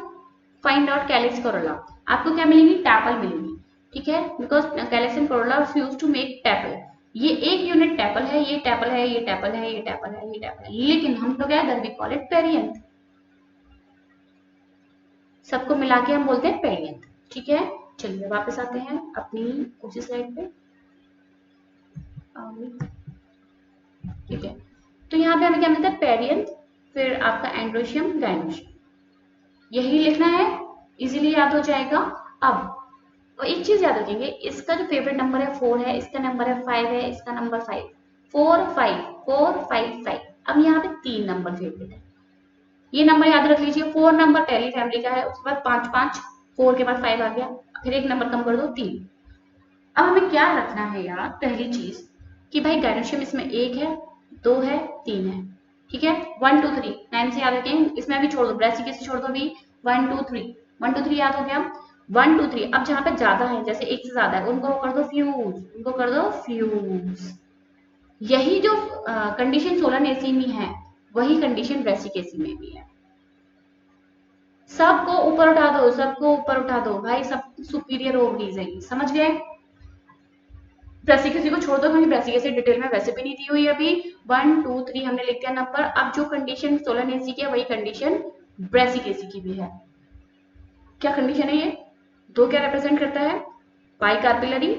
find out calyx corolla, आपको क्या मिलेंगी? टैपल मिलेंगी, ठीक है, because calyx and corolla fuse to make tepal. ये एक यूनिट टैपल है, ये टैपल है, ये टैपल है, ये टैपल है, ये टैपल है, लेकिन हम लोग क्या वी कॉल इट पेरियंथ। सबको मिला के हम बोलते हैं पेरियंथ, ठीक है। चलिए वापस आते हैं अपनी उसी स्लाइड पे, ठीक है। तो यहाँ पे हमें क्या मिलता है? पेरियंथ, फिर आपका एंड्रोशियम, गायनोशियम, यही लिखना है, इजीली याद हो जाएगा। अब और एक चीज याद रखेंगे, इसका जो फेवरेट नंबर है 4 है, इसका नंबर है 5 है, इसका नंबर 5, 4 5 4 5 5। अब यहाँ पे 3 नंबर फेवरेट है, ये नंबर याद रख लीजिए। 4 नंबर पहली फैमिली का है, उसके बाद 5 5, 4 के बाद 5 आ गया, फिर एक नंबर कम कर दो, 3। अब हमें क्या रखना है यार, पहली चीज कि भाई गायनोशियम इसमें 1 है, 2 है, 3 है, ठीक है। 1 2 3 9 से याद रखें, इसमें अभी छोड़ दो, ब्रेसिके से छोड़ दो अभी। 1 2 3 1 2 3 याद हो गया। 1 2 3। अब जहाँ पे ज्यादा है, जैसे एक से ज्यादा है, उनको कर दो फ्यूज, उनको कर दो फ्यूज। यही जो कंडीशन सोलनेसी में है, वही कंडीशन ब्रेसिकेसी में भी है। सबको ऊपर उठा दो, सबको ऊपर उठा दो भाई, सब सुपीरियर ओवरीज है, समझ गए। ब्रेसिकेसी को छोड़ दो, क्योंकि ब्रेसिकेसी डिटेल में वैसे भी नहीं दी हुई अभी। 1 2 3 हमने लिख दिया नंबर। अब जो कंडीशन सोलनेसी की है, वही कंडीशन ब्रेसिकेसी की भी है। क्या कंडीशन है ये? दो क्या रिप्रेजेंट करता है? बाई कार्पिलरी,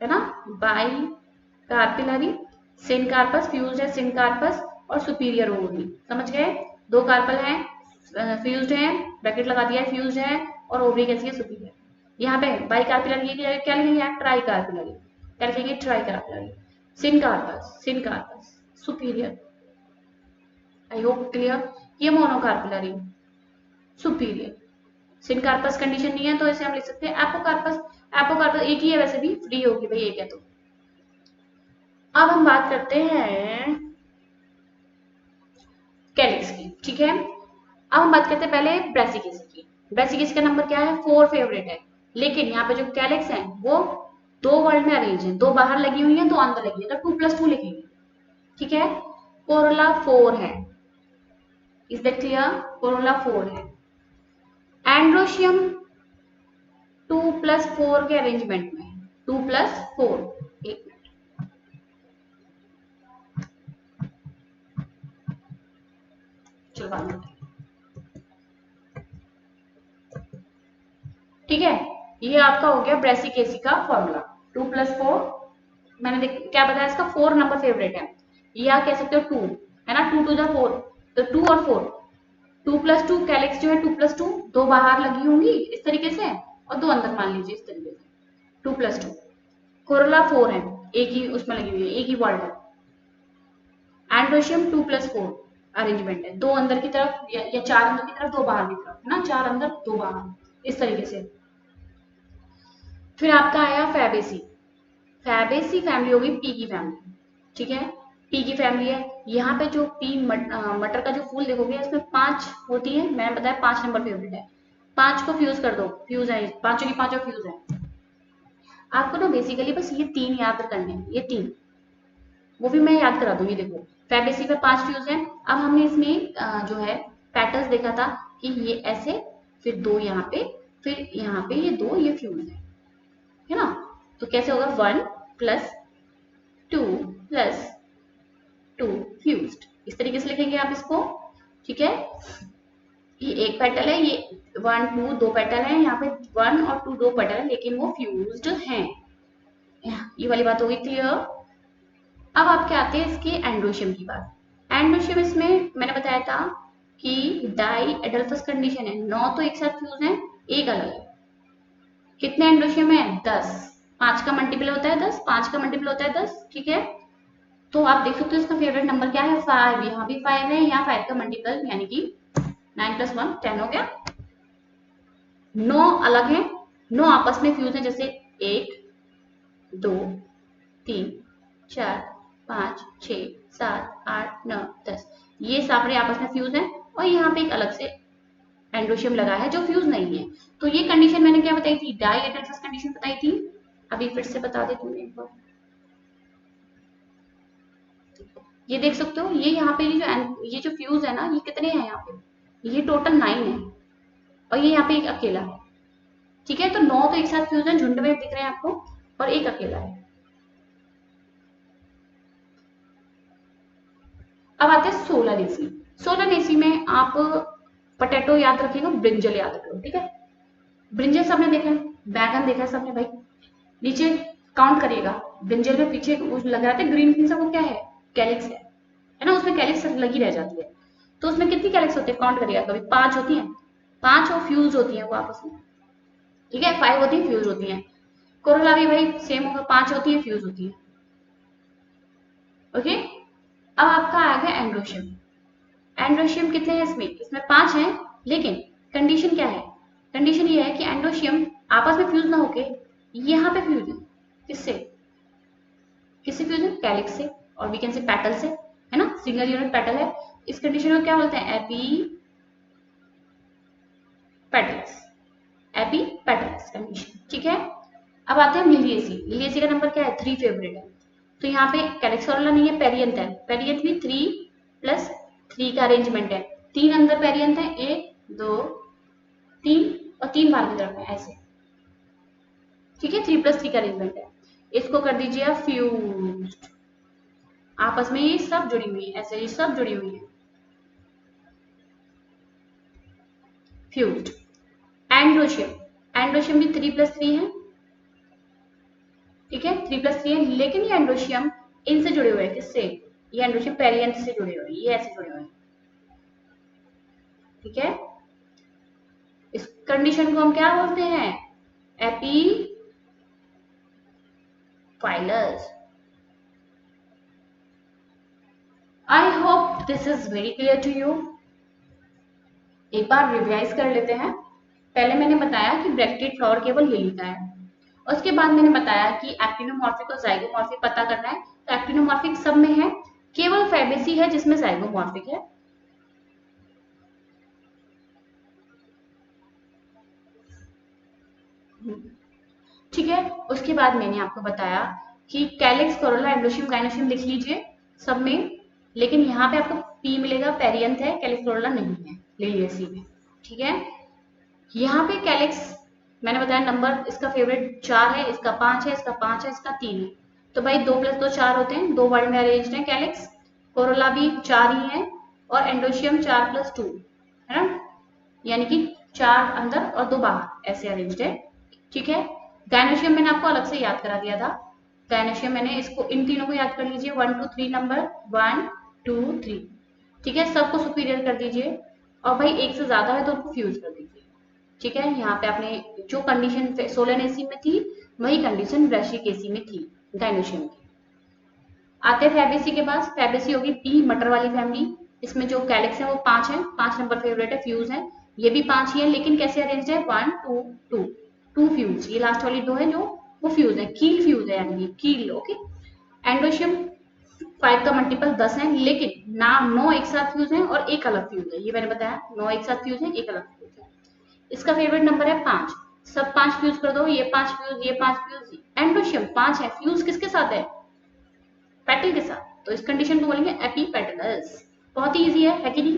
है ना, बाई कार्पिलरी, सिन कार्पस, फ्यूज्ड है सिन कार्पस, और सुपीरियर ओवरी, समझ गए। दो कार्पल है, फ्यूज्ड है, ब्रैकेट लगा दिया है, फ्यूज्ड है, और ओवरी कैसी है? सुपीरियर। यहाँ पे बाई कार्पिलरी क्या लिखेंगे? ट्राई कार्पिलरी, क्या लिखेंगे? Tricarpellary. Syncarpous, superior. I hope clear. ये मोनोकार्पिलरी, सुपीरियर। सिनकार्पस कंडीशन नहीं है, तो इसे हम लिख सकते हैं एपोकार्पस। एपोकार्पस एक ही है, वैसे भी फ्री होगी भाई, एक है तो। अब हम बात करते हैं कैलिक्स की, ठीक है। अब हम बात करते हैं पहले ब्रेसिकेसी की। ब्रेसिकेसी का नंबर क्या है? 4 फेवरेट है, लेकिन यहाँ पे जो कैलिक्स है वो 2 वर्ड में अरेंज है, 2 बाहर लगी हुई है, 2 अंदर लगी है, तो 2 + 2 लिखेंगे, ठीक है। कोरोला 4 है, इज दैट क्लियर? कोरोला 4 है। एंड्रोशियम 2 + 4 के अरेंजमेंट में, 2 + 4। एक मिनट, चलो बाद में, ठीक है। ये आपका हो गया ब्रेसिकेसी का फॉर्मूला। 2 + 4, मैंने क्या बताया, इसका 4 नंबर फेवरेट है, या कह सकते हो 2, है ना, 2 × 4, तो 2 और 4, 2 + 2। कैलिक्स जो है 2 + 2, 2 बाहर लगी होंगी इस तरीके से, और 2 अंदर मान लीजिए इस तरीके से, 2 + 2। कोरोला 4 है, एक ही उसमें लगी हुई है, एक ही वर्ड है। एंड्रोशियम 2 + 4 अरेंजमेंट है, 2 अंदर की तरफ, या 4 अंदर की तरफ, 2 बाहर की तरफ, है ना, 4 अंदर 2 बाहर, इस तरीके से। फिर आपका आया फैबेसी। फैबेसी फैमिली होगी पी की फैमिली, ठीक है, पी की फैमिली है। यहाँ पे जो पी मटर का जो फूल देखोगे इसमें 5 होती है, मैंने बताया 5 नंबर फेवरेट है, 5 को फ्यूज कर दो, फ्यूज है, पांचों की पांचों फ्यूज है। आपको ना बेसिकली बस ये 3 याद करने हैं, ये 3, वो भी मैं याद करा दूंगी। देखो फैबेसी पे 5 फ्यूज है। अब हमने इसमें जो है पैटर्न्स देखा था कि ये ऐसे, फिर 2 यहाँ पे, फिर यहाँ पे ये 2 ये फ्यूज है ना। तो कैसे होगा 1 प्लस 2 प्लस 2 फ्यूज्ड, इस तरीके से लिखेंगे आप इसको, ठीक है। ये एक पेटल है, ये 1 2 2 पेटल है, यहाँ पे 1 और 2 2 पेटल है, लेकिन वो फ्यूज्ड हैं। ये वाली बात होगी क्लियर। अब आपके आते हैं इसके एंड्रोशियम की बात। एंड्रोशियम इसमें मैंने बताया था कि डाई एडल्फस कंडीशन है, 9 तो एक साथ फ्यूज है, एक अलग है। कितने एंड्रोशियम है 10, 5 का मल्टीपल होता है 10, 5 का मल्टीपल होता है 10, ठीक है। तो आप देख सकते हो इसका फेवरेट नंबर क्या है 5, यहाँ भी 5 है, यहाँ 5 का मल्टीपल यानी कि 9 + 1 10 हो गया। 9 अलग है, 9 आपस में फ्यूज है, जैसे 1 2 3 4 5 6 7 8 9 10, ये सारे आपस में फ्यूज है, और यहाँ पे एक अलग से एंड्रोशियम लगा है जो फ्यूज नहीं है। तो ये कंडीशन मैंने क्या बताई थी, डाई एडल्फस कंडीशन बताई थी। अभी फिर से बता देती हूँ एक बार। ये देख सकते हो, ये यहाँ पे ये जो फ्यूज है ना, ये कितने हैं यहाँ पे, ये टोटल 9 है, और ये यहाँ पे एक अकेला है, ठीक है। तो 9 तो एक साथ फ्यूज है, झुंड में दिख रहे हैं आपको, और एक अकेला है। अब आते हैं सोलर एसी। सोलर एसी में आप पोटैटो याद रखिएगा, ब्रिंजल याद रखिएगा, ठीक है। ब्रिंजल सबने देखा है, बैगन देखा है सबने भाई, नीचे काउंट करिएगा। ब्रिंजल में पीछे लग रहा था ग्रीन ग्रीन सा, वो क्या है, कैलिक्स है ना, उसमें कैलिक्स लगी रह जाती है। तो उसमें कितनी कैलिक्स होती है काउंट करिएगा, कभी 5 होती है, 5 और फ्यूज होती है वो आपस में, ठीक है, 5 होती है फ्यूज होती है। कोरोला भी भाई सेम होगा, 5 होती है फ्यूज होती है, ओके। अब आपका आ गया एंड्रोशियम। एंड्रोशियम कितने हैं इसमें, इसमें 5 हैं, लेकिन कंडीशन क्या है, कंडीशन ये है कि एंड्रोशियम आपस में फ्यूज ना होके यहाँ पे फ्यूज है, किससे, किससे फ्यूज है, कैलिक्स से, और वी कैन से पेटल से, है ना, सिंगल यूनिट पेटल है। इस कंडीशन को क्या बोलते हैं, AP petals, AP petals condition, ठीक है। अब आते हैं लिलिएसी। लिलिएसी का नंबर क्या है 3 फेवरेट है। तो यहाँ पे कैलिक्स वाला नहीं है, पेरियंथ है, पेरियंथ भी 3 + 3 का अरेंजमेंट है, 3 अंदर पेरियंथ है, 1 2 3 और 3 बाहर की तरफ है, ऐसे, ठीक है, 3 + 3 का अरेंजमेंट है। इसको कर दीजिए आप फ्यूज्ड, आपस में ये सब जुड़ी हुई है, ऐसे ये सब जुड़ी हुई है, फ्यूज्ड। एंड्रोशियम, एंड्रोशियम भी 3 + 3 है, ठीक है, 3 + 3 है, लेकिन ये एंड्रोशियम इनसे जुड़े हुए हैं, किससे, ये एंड्रोशियम पेरियंथ से जुड़े हुए हैं, ये ऐसे जुड़े हुए हैं, ठीक है। इस कंडीशन को हम क्या बोलते हैं, epiphyllous. I hope this is very clear to you. एक बार रिवाइज कर लेते हैं। पहले मैंने बताया कि ब्रैक्टेड फ्लावर केवल लिली का है, उसके बाद मैंने बताया कि एक्टिनोमॉर्फिक और जाइगोमॉर्फिक पता करना है, तो एक्टिनोमॉर्फिक सब में है, केवल फैबेसी है जिसमें जाइगोमॉर्फिक है। ठीक है, उसके बाद मैंने आपको बताया कि कैलिक्स, कोरोला, एंड्रोशियम, गाइनोशियम लिख लीजिए सब में, लेकिन यहाँ पे आपको पी मिलेगा, पेरियंथ है, कैलिक्स कोरोला नहीं है लिलिएसी में, ठीक है। यहाँ पे कैलिक्स मैंने बताया नंबर इसका फेवरेट 4 है, इसका 5 है, इसका 5 है, इसका 3 है। तो भाई 2 + 2 4 होते हैं, 2 वर्ड में अरेंज्ड है कैलिक्स। कोरोला भी 4 ही है, और एंडोशियम 4 + 2 है ना, यानी कि 4 अंदर और 2 बाहर, ऐसे अरेंज्ड है, ठीक है। गायनोशियम मैंने आपको अलग से याद करा दिया था। गायनोशियम मैंने इसको, इन तीनों को याद कर लीजिए, 1 2 3 नंबर, 1 2 3, ठीक है। सबको सुपीरियर कर दीजिए, और भाई एक से ज्यादा है तो उनको फ्यूज कर दीजिए, ठीक है। यहाँ पे आपने जो कंडीशन सोलन एसी में थी वही कंडीशन ब्रैशिक एसी में थी गायनोशियम की। आते हैं फैबेसी के पास। फैबेसी होगी पी मटर वाली फैमिली, इसमें जो कैलिक्स है वो 5 है, 5 नंबर फेवरेट है, फ्यूज है, ये भी 5 ही है, लेकिन कैसे अरेंज है 1 2 2 2 फ्यूज, ये लास्ट वाली 2 है जो वो फ्यूज है, कील फ्यूज है, यानी कील। ओके, एंडोशियम 5 का मल्टीपल 10 है, लेकिन ना 9 एक साथ फ्यूज है और एक अलग फ्यूज है, ये मैंने बताया, 9 एक साथ फ्यूज है, एक अलग फ्यूज है। इसका फेवरेट नंबर है 5, सब 5 फ्यूज कर दो, ये 5 फ्यूज, ये 5 फ्यूज, एंडोशियम 5 है, फ्यूज किसके साथ है, पेटल के साथ, तो इस कंडीशन को बोलेंगे एपीपेटलस। बहुत ही इजी है कि नहीं।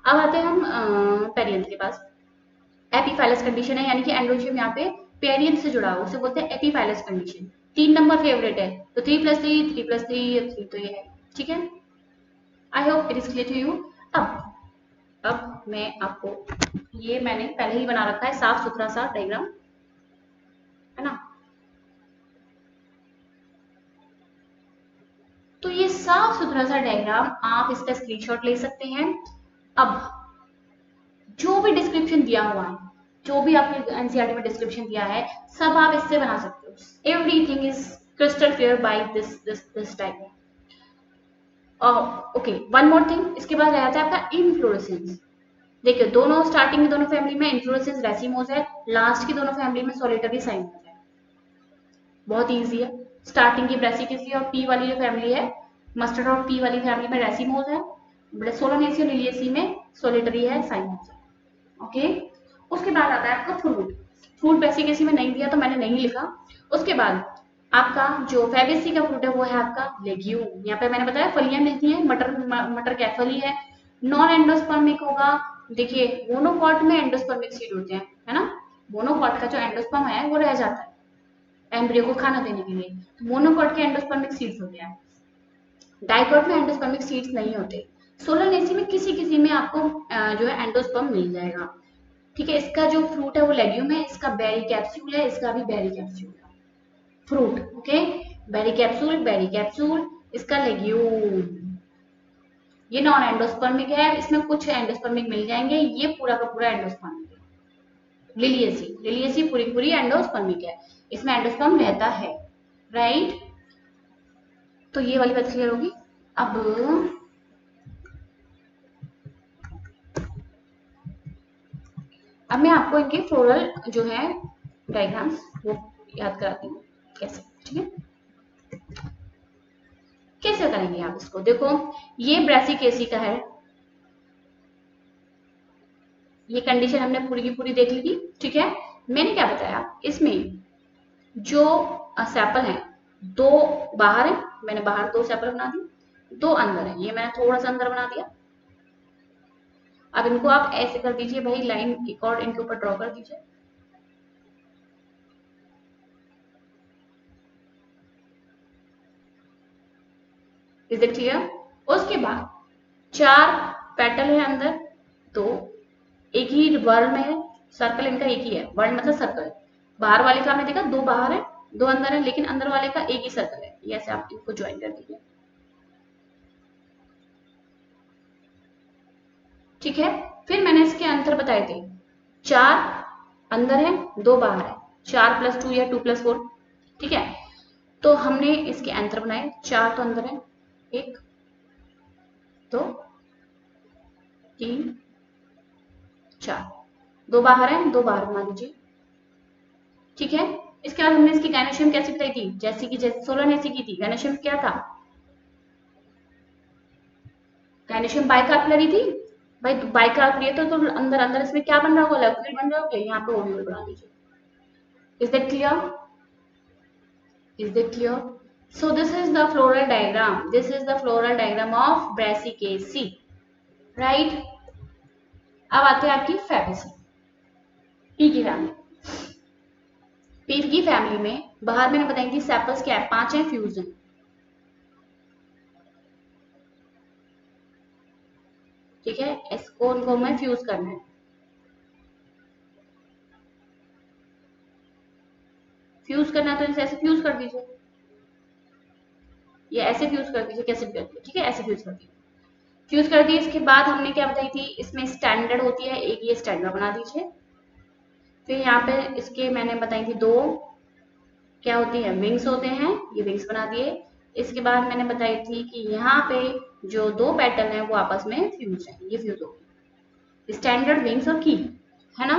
अब आते हैं हम पेरियंथ के पास। एपीफाइलस कंडीशन है, यानी कि एंडोशियम यहाँ पे पेरियंथ से जुड़ा हुआ, उसे बोलते हैं एपीफाइलस कंडीशन। 3 नंबर फेवरेट है, तो 3 + 3 3 + 3 तो ये है, ठीक है। I hope it is clear to you. अब मैं आपको, ये मैंने पहले ही बना रखा है साफ सुथरा सा डायग्राम, है ना। तो ये साफ सुथरा सा डायग्राम, आप इसका स्क्रीनशॉट ले सकते हैं। अब जो भी डिस्क्रिप्शन दिया हुआ है, जो भी आपने एनसीईआरटी में डिस्क्रिप्शन दिया है, सब आप इससे बना सकते हो। Everything is crystal clear by this diagram. Okay, one more thing, इसके बाद रहता है आपका इनफ्लोरेसेंस। देखिए, दोनों स्टार्टिंग की दोनों फैमिली में इनफ्लोरेसेंस रेसिमोस है, लास्ट की दोनों फैमिली में सोलिटरी साइमोस है। बहुत इजी है। स्टार्टिंग की ब्रेसिकेसी और पी वाली जो फैमिली है, मस्टर्ड और पी वाली फैमिली में रेसिमोस है, सोलोनेसी और लिलिएसी में सोलिटरी है, साइमोस है। ओके, उसके बाद आता है आपका फ्रूट। फ्रूट बेसिकेसी में नहीं दिया तो मैंने नहीं लिखा। उसके बाद आपका जो फैबेसी का फ्रूट है वो है आपका लेग्यूम। यहाँ पे मैंने बताया फलियां मिलती हैं, मटर कैफली है, नॉन एंडोस्पर्मिक होगा। देखिए, मोनोकॉट में एंडोस्पर्मिक सीड होते हैं, है ना। मोनोकॉट का जो एंडोस्पर्म है वो रह जाता है एम्ब्रियो को खाना देने के लिए, तो मोनोकॉट के एंडोस्पर्मिक सीड्स होते हैं। डाइकॉट में एंडोस्पर्मिक सीड्स नहीं होते। सोलनेसी में किसी किसी में आपको जो है एंडोस्पर्म मिल जाएगा, ठीक है। इसका जो फ्रूट है वो लेग्यूम है, इसका बेरी कैप्सूल है, इसका भी बेरी कैप्सूल है। फ्रूट, ओके, बेरी कैप्सूल, इसका लेग्यूम। ये नॉन एंडोस्पर्मिक है, इसमें कुछ एंडोस्पर्मिक मिल जाएंगे, ये पूरा का पूरा एंडोस्पर्मिक है। लिलियसी पूरी पूरी एंडोस्पर्मिक है, इसमें एंडोस्पर्म रहता है, राइट। तो ये वाली बात क्लियर होगी। अब मैं आपको इनके फ्लोरल जो है डायग्राम्स वो याद कराती हूँ कैसे, ठीक है। कैसे करेंगे आप इसको, देखो, ये ब्रेसिकेसी का है, ये कंडीशन हमने पूरी की पूरी देख ली थी, ठीक है। मैंने क्या बताया, इसमें जो सैपल है, 2 बाहर है, मैंने बाहर 2 सैपल बना दी, 2 अंदर है, ये मैंने थोड़ा सा अंदर बना दिया। अब इनको आप ऐसे कर दीजिए भाई, लाइन एक और इनके ऊपर ड्रॉ कर दीजिए। Is it clear. उसके बाद 4 पेटल है अंदर, तो एक ही वर्ड में है, सर्कल इनका एक ही है, वर्ड मतलब सर्कल। बाहर वाले का आपने देखा 2 बाहर है 2 अंदर है, लेकिन अंदर वाले का एक ही सर्कल है, ये ऐसे आप इनको ज्वाइन कर दीजिए, ठीक है। फिर मैंने इसके अंतर बताए थे, 4 अंदर है 2 बाहर है, 4 + 2 या 2 + 4, ठीक है। तो हमने इसके अंतर बनाए, 4 तो अंदर है, 1 2 3 4, 2 बाहर है 2 बाहर बना लीजिए, ठीक है। इसके बाद हमने इसकी गायनेशियम कैसे बताई थी, जैसे कि जैसे सोलनेसी की थी, गायनेशियम क्या था, गायनेशियम बाइकार्पलरी थी भाई, बाइकार्पलरी है तो अंदर अंदर इसमें क्या बन रहा होगा, लैक्यूल बन रहा होगा, यहाँ पे ओव्यूल बना दीजिए। Is that clear, is that clear. So this is the floral diagram, this is the floral diagram of Brassicaceae, right. अब आते हैं आपकी फैबेसी, पी की फैमिली। पी की फैमिली में बाहर मैंने बताई थी सेपल्स क्या है, 5 है, फ्यूज है, ठीक है। इसको उनको हमें फ्यूज करना है, फ्यूज करना है तो ऐसे फ्यूज कर दीजिए, ये ऐसे फ्यूज कर दीजिए, कैसे भी करके, ठीक है, ऐसे फ्यूज कर दीजिए। फ्यूज कर दिए, इसके बाद हमने क्या बताई थी, इसमें स्टैंडर्ड होती है, एक ये स्टैंडर्ड बना दीजिए। फिर यहाँ पे इसके मैंने बताई थी 2 क्या होती है, विंग्स होते हैं, ये विंग्स बना दिए। इसके बाद मैंने बताई थी कि यहाँ पे जो 2 पैटर्न है वो आपस में फ्यूज है, ये फ्यूज होगी, स्टैंडर्ड, विंग्स और की, है ना।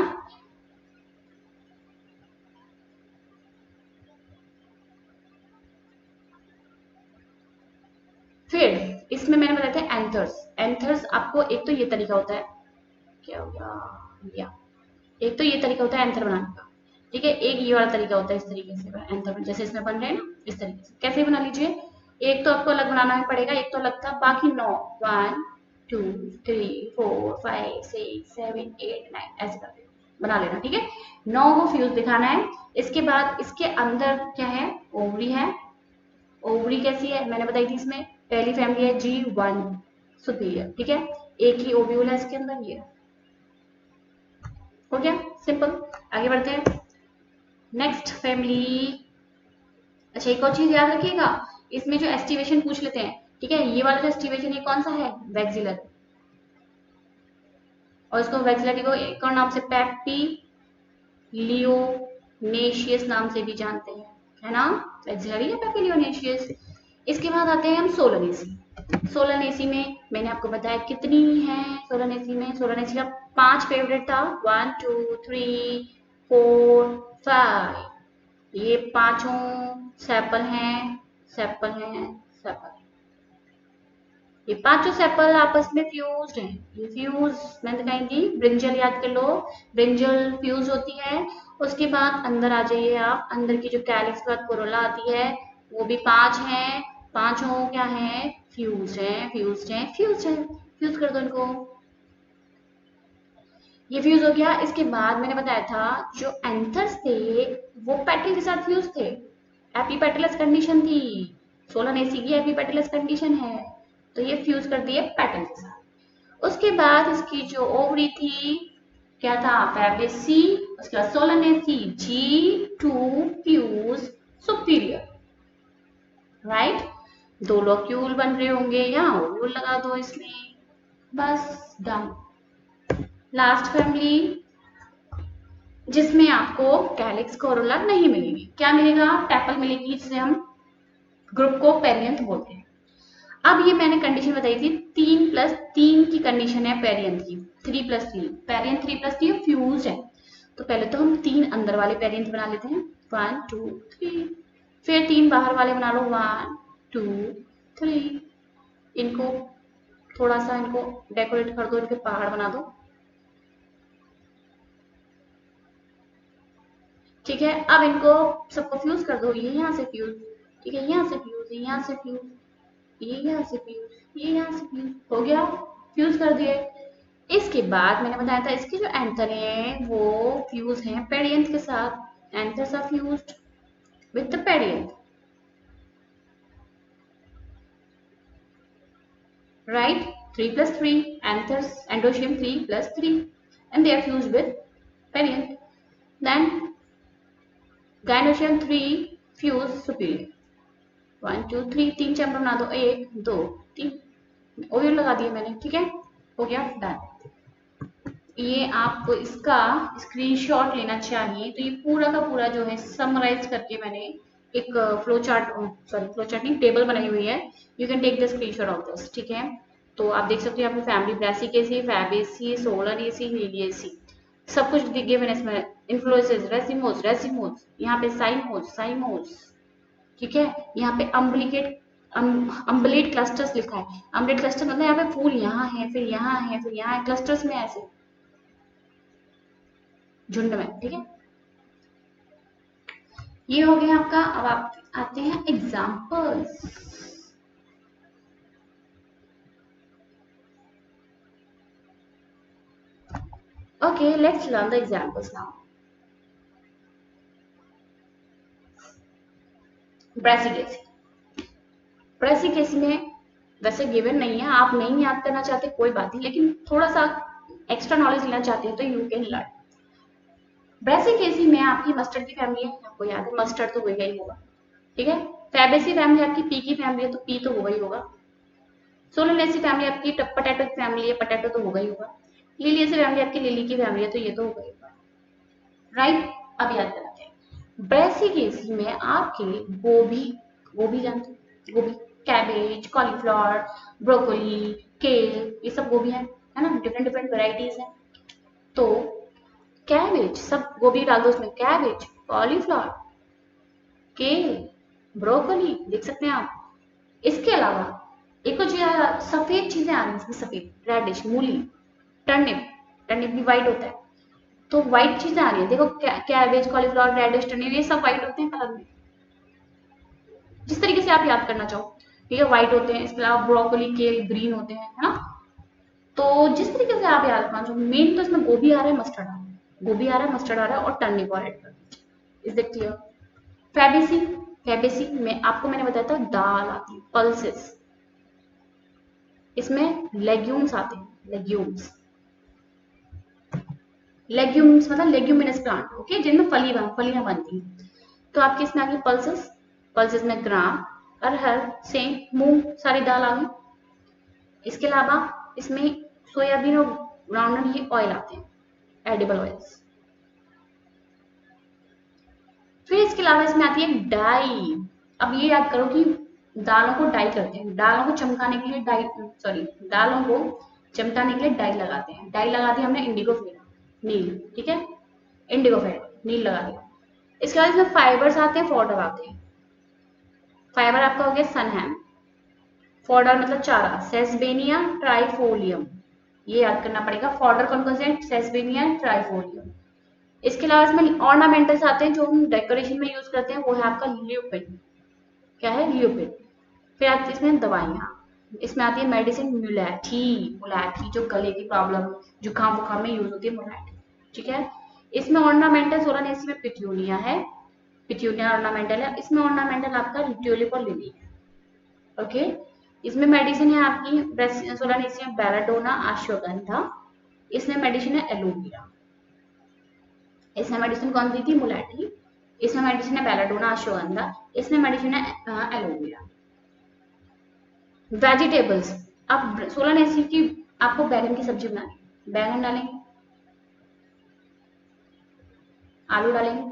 फिर इसमें मैंने बताया था एंथर्स। एंथर्स आपको एक तो ये तरीका होता है, क्या हो गया या एक तो ये तरीका होता है एंथर बनाने का, ठीक है। एक ये वाला तरीका होता है इस तरीके से एंथर, जैसे इसमें बन रहे हैं ना इस तरीके से। कैसे बना लीजिए, एक तो आपको अलग बनाना पड़ेगा, एक तो अलग था, बाकी 9 1 2 3 4 5 6 7 8 9 ऐसे करके बना लेना, ठीक है। 9 को फ्यूज दिखाना है। इसके बाद इसके अंदर क्या है, ओवरी है। ओवरी कैसी है मैंने बताई थी, इसमें पहली फैमिली है G1 सुपीरियर, ठीक है। एक ही ओव्यूल है इसके अंदर, ये हो गया सिंपल। आगे बढ़ते हैं नेक्स्ट फैमिली। अच्छा एक और चीज याद रखिएगा, इसमें जो एस्टिवेशन पूछ लेते हैं, ठीक है। ये वाला जो एस्टिवेशन ये कौन सा है, वैक्सिलर, और इसको वैक्सिलरी को एक और नाम से पैपी लियोनेशियस नाम से भी जानते हैं, है ना, वैक्सिलरी या पैपी लियोनेशियस। इसके बाद आते हैं हम सोलनेसी। सोलनेसी में मैंने आपको बताया कितनी है, सोलनेसी में सोलनेसी का 5 फेवरेट था, 1 2 3 4 5, ये पांचों सेपल हैं, सेपल हैं, सेपल। ये पांचों सेपल आपस में फ्यूज्ड हैं। ये फ्यूज मैंने दिखाई थी, ब्रिंजल याद कर लो, ब्रिंजल फ्यूज होती है। उसके बाद अंदर आ जाइए आप, अंदर की जो कैलिक्स के बाद कोरोला आती है, वो भी 5 हैं। पांचों क्या है, फ्यूज हैं, फ्यूज हैं, फ्यूज हैं। फ्यूज कर दो इनको, ये फ्यूज हो गया। इसके बाद मैंने बताया था जो एंथर्स थे वो पेटल के साथ फ्यूज थे, एपीपेटलस कंडीशन थी, सोलनेसी की एपीपेटलस कंडीशन है, तो ये फ्यूज कर दिए पेटल के साथ। उसके बाद इसकी जो ओवरी थी क्या था, फैबेसी, उसके बाद Solanaceae, G2 fuse superior, right. 2 locule बन रहे होंगे, यहाँ ओव्यूल लगा दो इसमें, बस डन। लास्ट फैमिली जिसमें आपको कैलिक्स कोरोला नहीं मिलेगी, क्या मिलेगा, टैपल मिलेगी, जिसे हम ग्रुप को पेरियंथ बोलते हैं। अब ये मैंने कंडीशन बताई थी 3+3 की कंडीशन है पेरियंथ की, 3+3 पेरियंथ, 3+3 फ्यूज है। तो पहले तो हम 3 अंदर वाले पेरियंथ बना लेते हैं, 1 2 3, फिर 3 बाहर वाले बना लो, 1 2 3। इनको थोड़ा सा इनको डेकोरेट कर दो, इनके पहाड़ बना दो, ठीक है। अब इनको सबको फ्यूज कर दो, ये यहाँ से फ्यूज, ठीक है, यहाँ से फ्यूज, ये यहाँ से फ्यूज, ये यहाँ से फ्यूज, ये यहाँ से फ्यूज, हो गया, फ्यूज कर दिए। इसके बाद मैंने बताया था इसके जो एंथर हैं वो फ्यूज हैं पेरियंथ के साथ, anthers are fused with the perianth, right, 3+3 anthers, endoecium 3+3, and they are fused with perianth. Then gynoecium 3 fuse superior, 1 2 3, 3 chamber बना दो, 1 2 3, ओव्यूल लगा दिए मैंने, ठीक है, हो गया डन। ये आपको इसका स्क्रीनशॉट लेना चाहिए। तो ये पूरा का पूरा जो है समराइज करके मैंने एक flow chart, sorry flow chart नहीं, टेबल बनाई हुई है, you can take the screenshot of this, ठीक है। तो आप देख सकते हो यहाँ पे family Brassicaceae, Fabaceae, Solanaceae, Liliaceae, सब कुछ गिवन है इसमें, इन्फ्लोएसेस, रेसिमोस, रेसिमोस, यहाँ पे साइमोस, साइमोस, ठीक है। यहाँ पे अम्बलिकेट, अम्बलेट क्लस्टर्स लिखा है। अम्बलेट क्लस्टर मतलब यहाँ पे फूल यहाँ है, फिर यहाँ है, फिर यहाँ है, क्लस्टर्स में ऐसे झुंड में, ठीक है। ये हो गया आपका। अब आप आते हैं examples. Okay, let's learn the examples now. Brassicaceae, Brassicaceae में वैसे गिवन नहीं है, आप नहीं याद करना चाहते कोई बात नहीं, लेकिन थोड़ा सा एक्स्ट्रा नॉलेज लेना चाहते हैं तो यू कैन लर्न। ब्रासिकेसी में आपकी मस्टर्ड की फैमिली है, आपको याद है मस्टर्ड तो होगा ही होगा, ठीक है। फैबेसी फैमिली आपकी पी की फैमिली है, तो पी तो होगा ही होगा। सोलनेसी फैमिली आपकी पोटैटो की फैमिली है, पोटैटो तो होगा ही होगा। लिलियेसी फैमिली आपकी लिली की फैमिली है, तो ये तो होगा ही होगा, राइट। अब याद कराते हैं ब्रासिकेसी में आपके गोभी, गोभी जानते हैं, गोभी, कैबेज, कॉलीफ्लावर, ब्रोकोली, केल, ये सब गोभी है ना, डिफरेंट डिफरेंट वेराइटीज हैं। तो कैबेज, सब गोभी डाल दो उसमें, कैबेज, कॉलीफ्लावर, केल, ब्रोकोली, देख सकते हैं आप। इसके अलावा एक कुछ सफेद चीजें आ रही हैं इसमें, सफेद रेडिश, मूली, टर्निप, टर्निप भी व्हाइट होता है, तो व्हाइट चीजें आ रही है। देखो कैबेज, कॉलीफ्लावर, रेडिश, टर्निप, ये सब व्हाइट होते हैं कलर में, जिस तरीके से आप याद करना चाहो, ठीक है, व्हाइट होते हैं। इसके अलावा ब्रोकली के ग्रीन होते हैं, है ना। तो जिस तरीके से आप याद करना चाहो, मेन तो इसमें गोभी आ रहा है, मस्टर्ड आ रहा है, गोभी आ रहा है, मस्टर्ड आ रहा है और टर्निप और ऐड कर दीजिए। Is it clear? Fabaceae, Fabaceae में आपको मैंने बताया था दाल आती है, पल्सेस, इसमें लेग्यूम्स आते हैं, लेग्यूम्स, लेग्यूम्स मतलब लेग्यूमिनस प्लांट, ओके, जिनमें फलियां बनती हैं। तो आपके इसमें आ गई पल्सेस, पल्सेस में ग्राम, अरहर, सेम, मूंग, सारी दाल आ गई। इसके अलावा इसमें सोयाबीन और ग्राउंडनट, ये ऑयल आते हैं, एडिबल ऑयल्स। फिर इसके अलावा इसमें आती है डाई। अब ये याद करो कि दालों को डाई करते हैं, दालों को चमकाने के लिए डाई, सॉरी, दालों को चमकाने के लिए डाई लगाते हैं। डाई लगा दी हमने, इंडिगो फेरा, नील, ठीक है, इंडिगो फेरा, नील लगा दिया। इसके बाद इसमें फाइबर्स आते हैं, फॉडर आते हैं। फाइबर आपका हो गया सनहैम, फॉडर मतलब चारा, सेसबेनिया ट्राइफोलियम, ये याद करना पड़ेगा। फॉडर कौन कौन से हैं? Sesbania, trifolium. इसके अलावा इसमें ऑर्नामेंटल्स आते हैं जो हम डेकोरेशन में यूज करते हैं, वो है आपका ल्यूपिन। क्या है? ल्यूपिन। फिर आती है इसमें दवाइयाँ, इसमें आती है मेडिसिन मुलेठी, मुलेठी जो गले की प्रॉब्लम, जुकाम वुकाम में यूज होती है, मुलेठी, ठीक है। इसमें ऑर्नामेंटल सोलानेसी में पिट्यूनिया है, पिट्यूनिया ऑर्नामेंटल है। इसमें ऑर्नामेंटल आपका ट्यूलिप और लिली है, ओके। इसमें मेडिसिन है आपकी सोलानेसी में बेलाडोना, अश्वगंधा। इसमें मेडिसिन है एलोवेरा। इसमें मेडिसिन कौन सी थी? मुलेठी। इसमें मेडिसिन है बेलाडोना, अश्वगंधा। इसमें मेडिसिन है एलोवेरा। वेजिटेबल्स, अब सोलानेसी की आपको बैगन की सब्जी बनानी है, बैगन डालेंगे, आलू डालेंगे,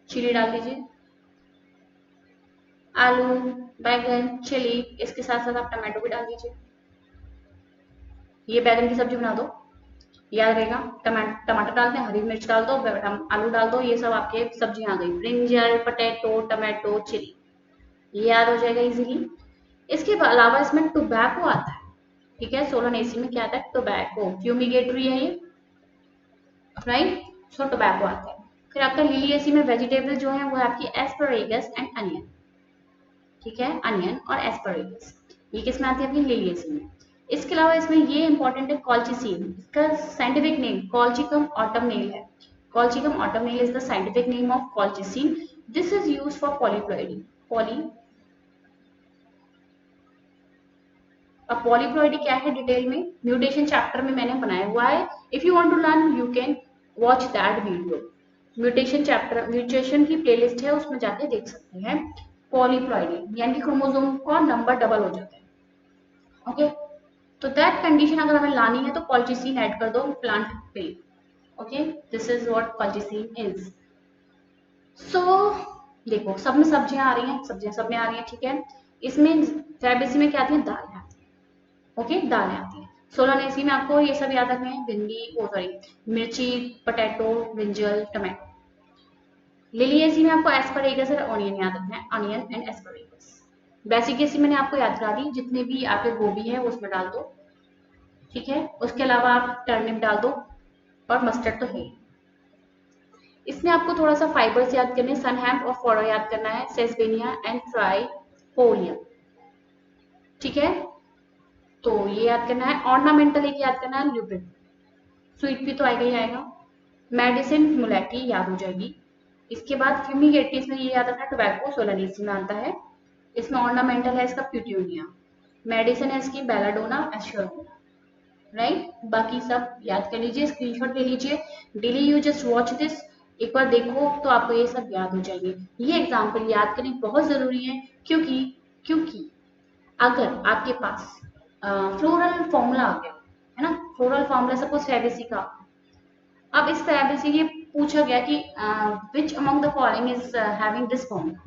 चिली डाल दीजिए, आलू, बैगन, चिली, इसके साथ साथ आप टमाटो भी डाल दीजिए। ये बैगन की सब्जी बना दो, याद रहेगा। टमाटर डालते हैं, हरी मिर्च डाल दो, आलू डाल दो, ये सब आपके सब्जियां आ गई, ब्रिंजल, पोटैटो, टमाटो, चिली, ये याद हो जाएगा इजीली। इसके अलावा इसमें टोबैको आता है, ठीक है, सोलानेसी में क्या आता है? टोबैको, फ्यूमिगेटरी है ये, राइट, सो टोबैको आता है। फिर आपका लिलिएसी में वेजिटेबल जो है वो है आपकी एस्परेगस एंड अनियन, ठीक है, अनियन और एस्परेगस, ये किस में आती है? आपकी लिलिएसी में। इसके अलावा इसमें ये इंपॉर्टेंट है कॉल्चिसीन, इसका साइंटिफिक नेम कॉल्चिकम ऑटमनेल है। Colchicum autumnale is the scientific name of colchicine. This is used for polyploidy, अब पॉलीप्लॉइडी क्या है डिटेल में म्यूटेशन चैप्टर में मैंने बनाया हुआ है, if you want to learn you can watch that video. Mutation chapter, mutation की प्लेलिस्ट है, उसमें जाके देख सकते हैं। पॉलीप्लॉइडी यानी कि क्रोमोसोम का नंबर डबल हो जाता है, ओके। तो दैट कंडीशन अगर हमें लानी है तो कॉल्चिसीन ऐड कर दो प्लांट पे, okay, this is what colchicine is. So देखो सब में सब्जियां आ रही हैं, सब्जियां सब में आ रही हैं, ठीक है। इसमें फैबेसी में क्या आती है? दालें आती है, ओके, दालें आती हैं। सोलानेसी में आपको ये सब याद रखने हैं, भिंडी, ओ सॉरी, मिर्ची, पोटैटो, ब्रिंजल, टमाटो। लिलिएसी में आपको एस्परेगस और ऑनियन याद रखना है, ऑनियन एंड एस्परेगस। बेसिकेसी मैंने आपको याद करा दी, जितने भी आपके गोभी है वो उसमें डाल दो, ठीक है। उसके अलावा आप टर्निप डाल दो और मस्टर्ड तो है। इसमें आपको थोड़ा सा फाइबर्स याद करने, सनहैम और फोड़ा याद करना है, सेसबेनिया एंड ट्राइफोलियम, ठीक है। तो ये याद करना है। ऑर्नामेंटल एक याद करना है, ल्यूपिन, स्वीट भी तो आएगा ही आएगा। मेडिसिन मुलेटी याद हो जाएगी। इसके बाद फ्यूमिगेटी, इसमें ये याद रखना है, टोबैको सोलानेसी में आता है। इसमें ऑर्नामेंटल है इसका पिट्यूनिया, मेडिसिन है इसकी बेलाडोना, एश्योगंधा, राइट। बाकी सब याद कर लीजिए, स्क्रीनशॉट ले लीजिए, daily you just watch this, एक बार देखो तो आपको ये सब याद हो जाएंगे। ये एग्जाम्पल याद करने बहुत जरूरी है, क्योंकि क्योंकि अगर आपके पास फ्लोरल फॉर्मूला आ गया है ना, फ्लोरल फॉर्मूला सपोज फैबेसी का, अब इस फैबेसी ये पूछा गया कि which among the following is having this formula,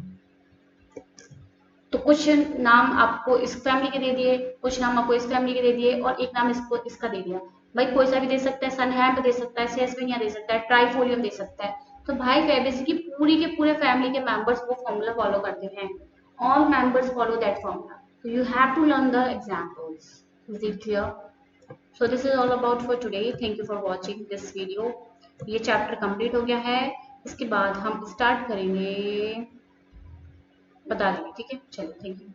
तो कुछ नाम आपको इस फैमिली के दे दिए, कुछ नाम आपको इस फैमिली के दे दिए और एक नाम इसको इसका दे दिया। भाई कोई सा भी दे सकता है, सनहैम्प दे सकता है, सेसबेनिया दे सकता है, ट्राइफोलियम दे सकता है। तो भाई फैबेसी की पूरी के पूरे फैमिली के मेंबर्स वो फॉर्मूला फॉलो करते हैं, all members follow that formula. So you have to learn the examples. Is it clear? So this is all about for today. Thank you for watching this video. ये chapter complete हो गया है. इसके बाद हम start करेंगे बता देंगे. ठीक है, चलो, थैंक यू.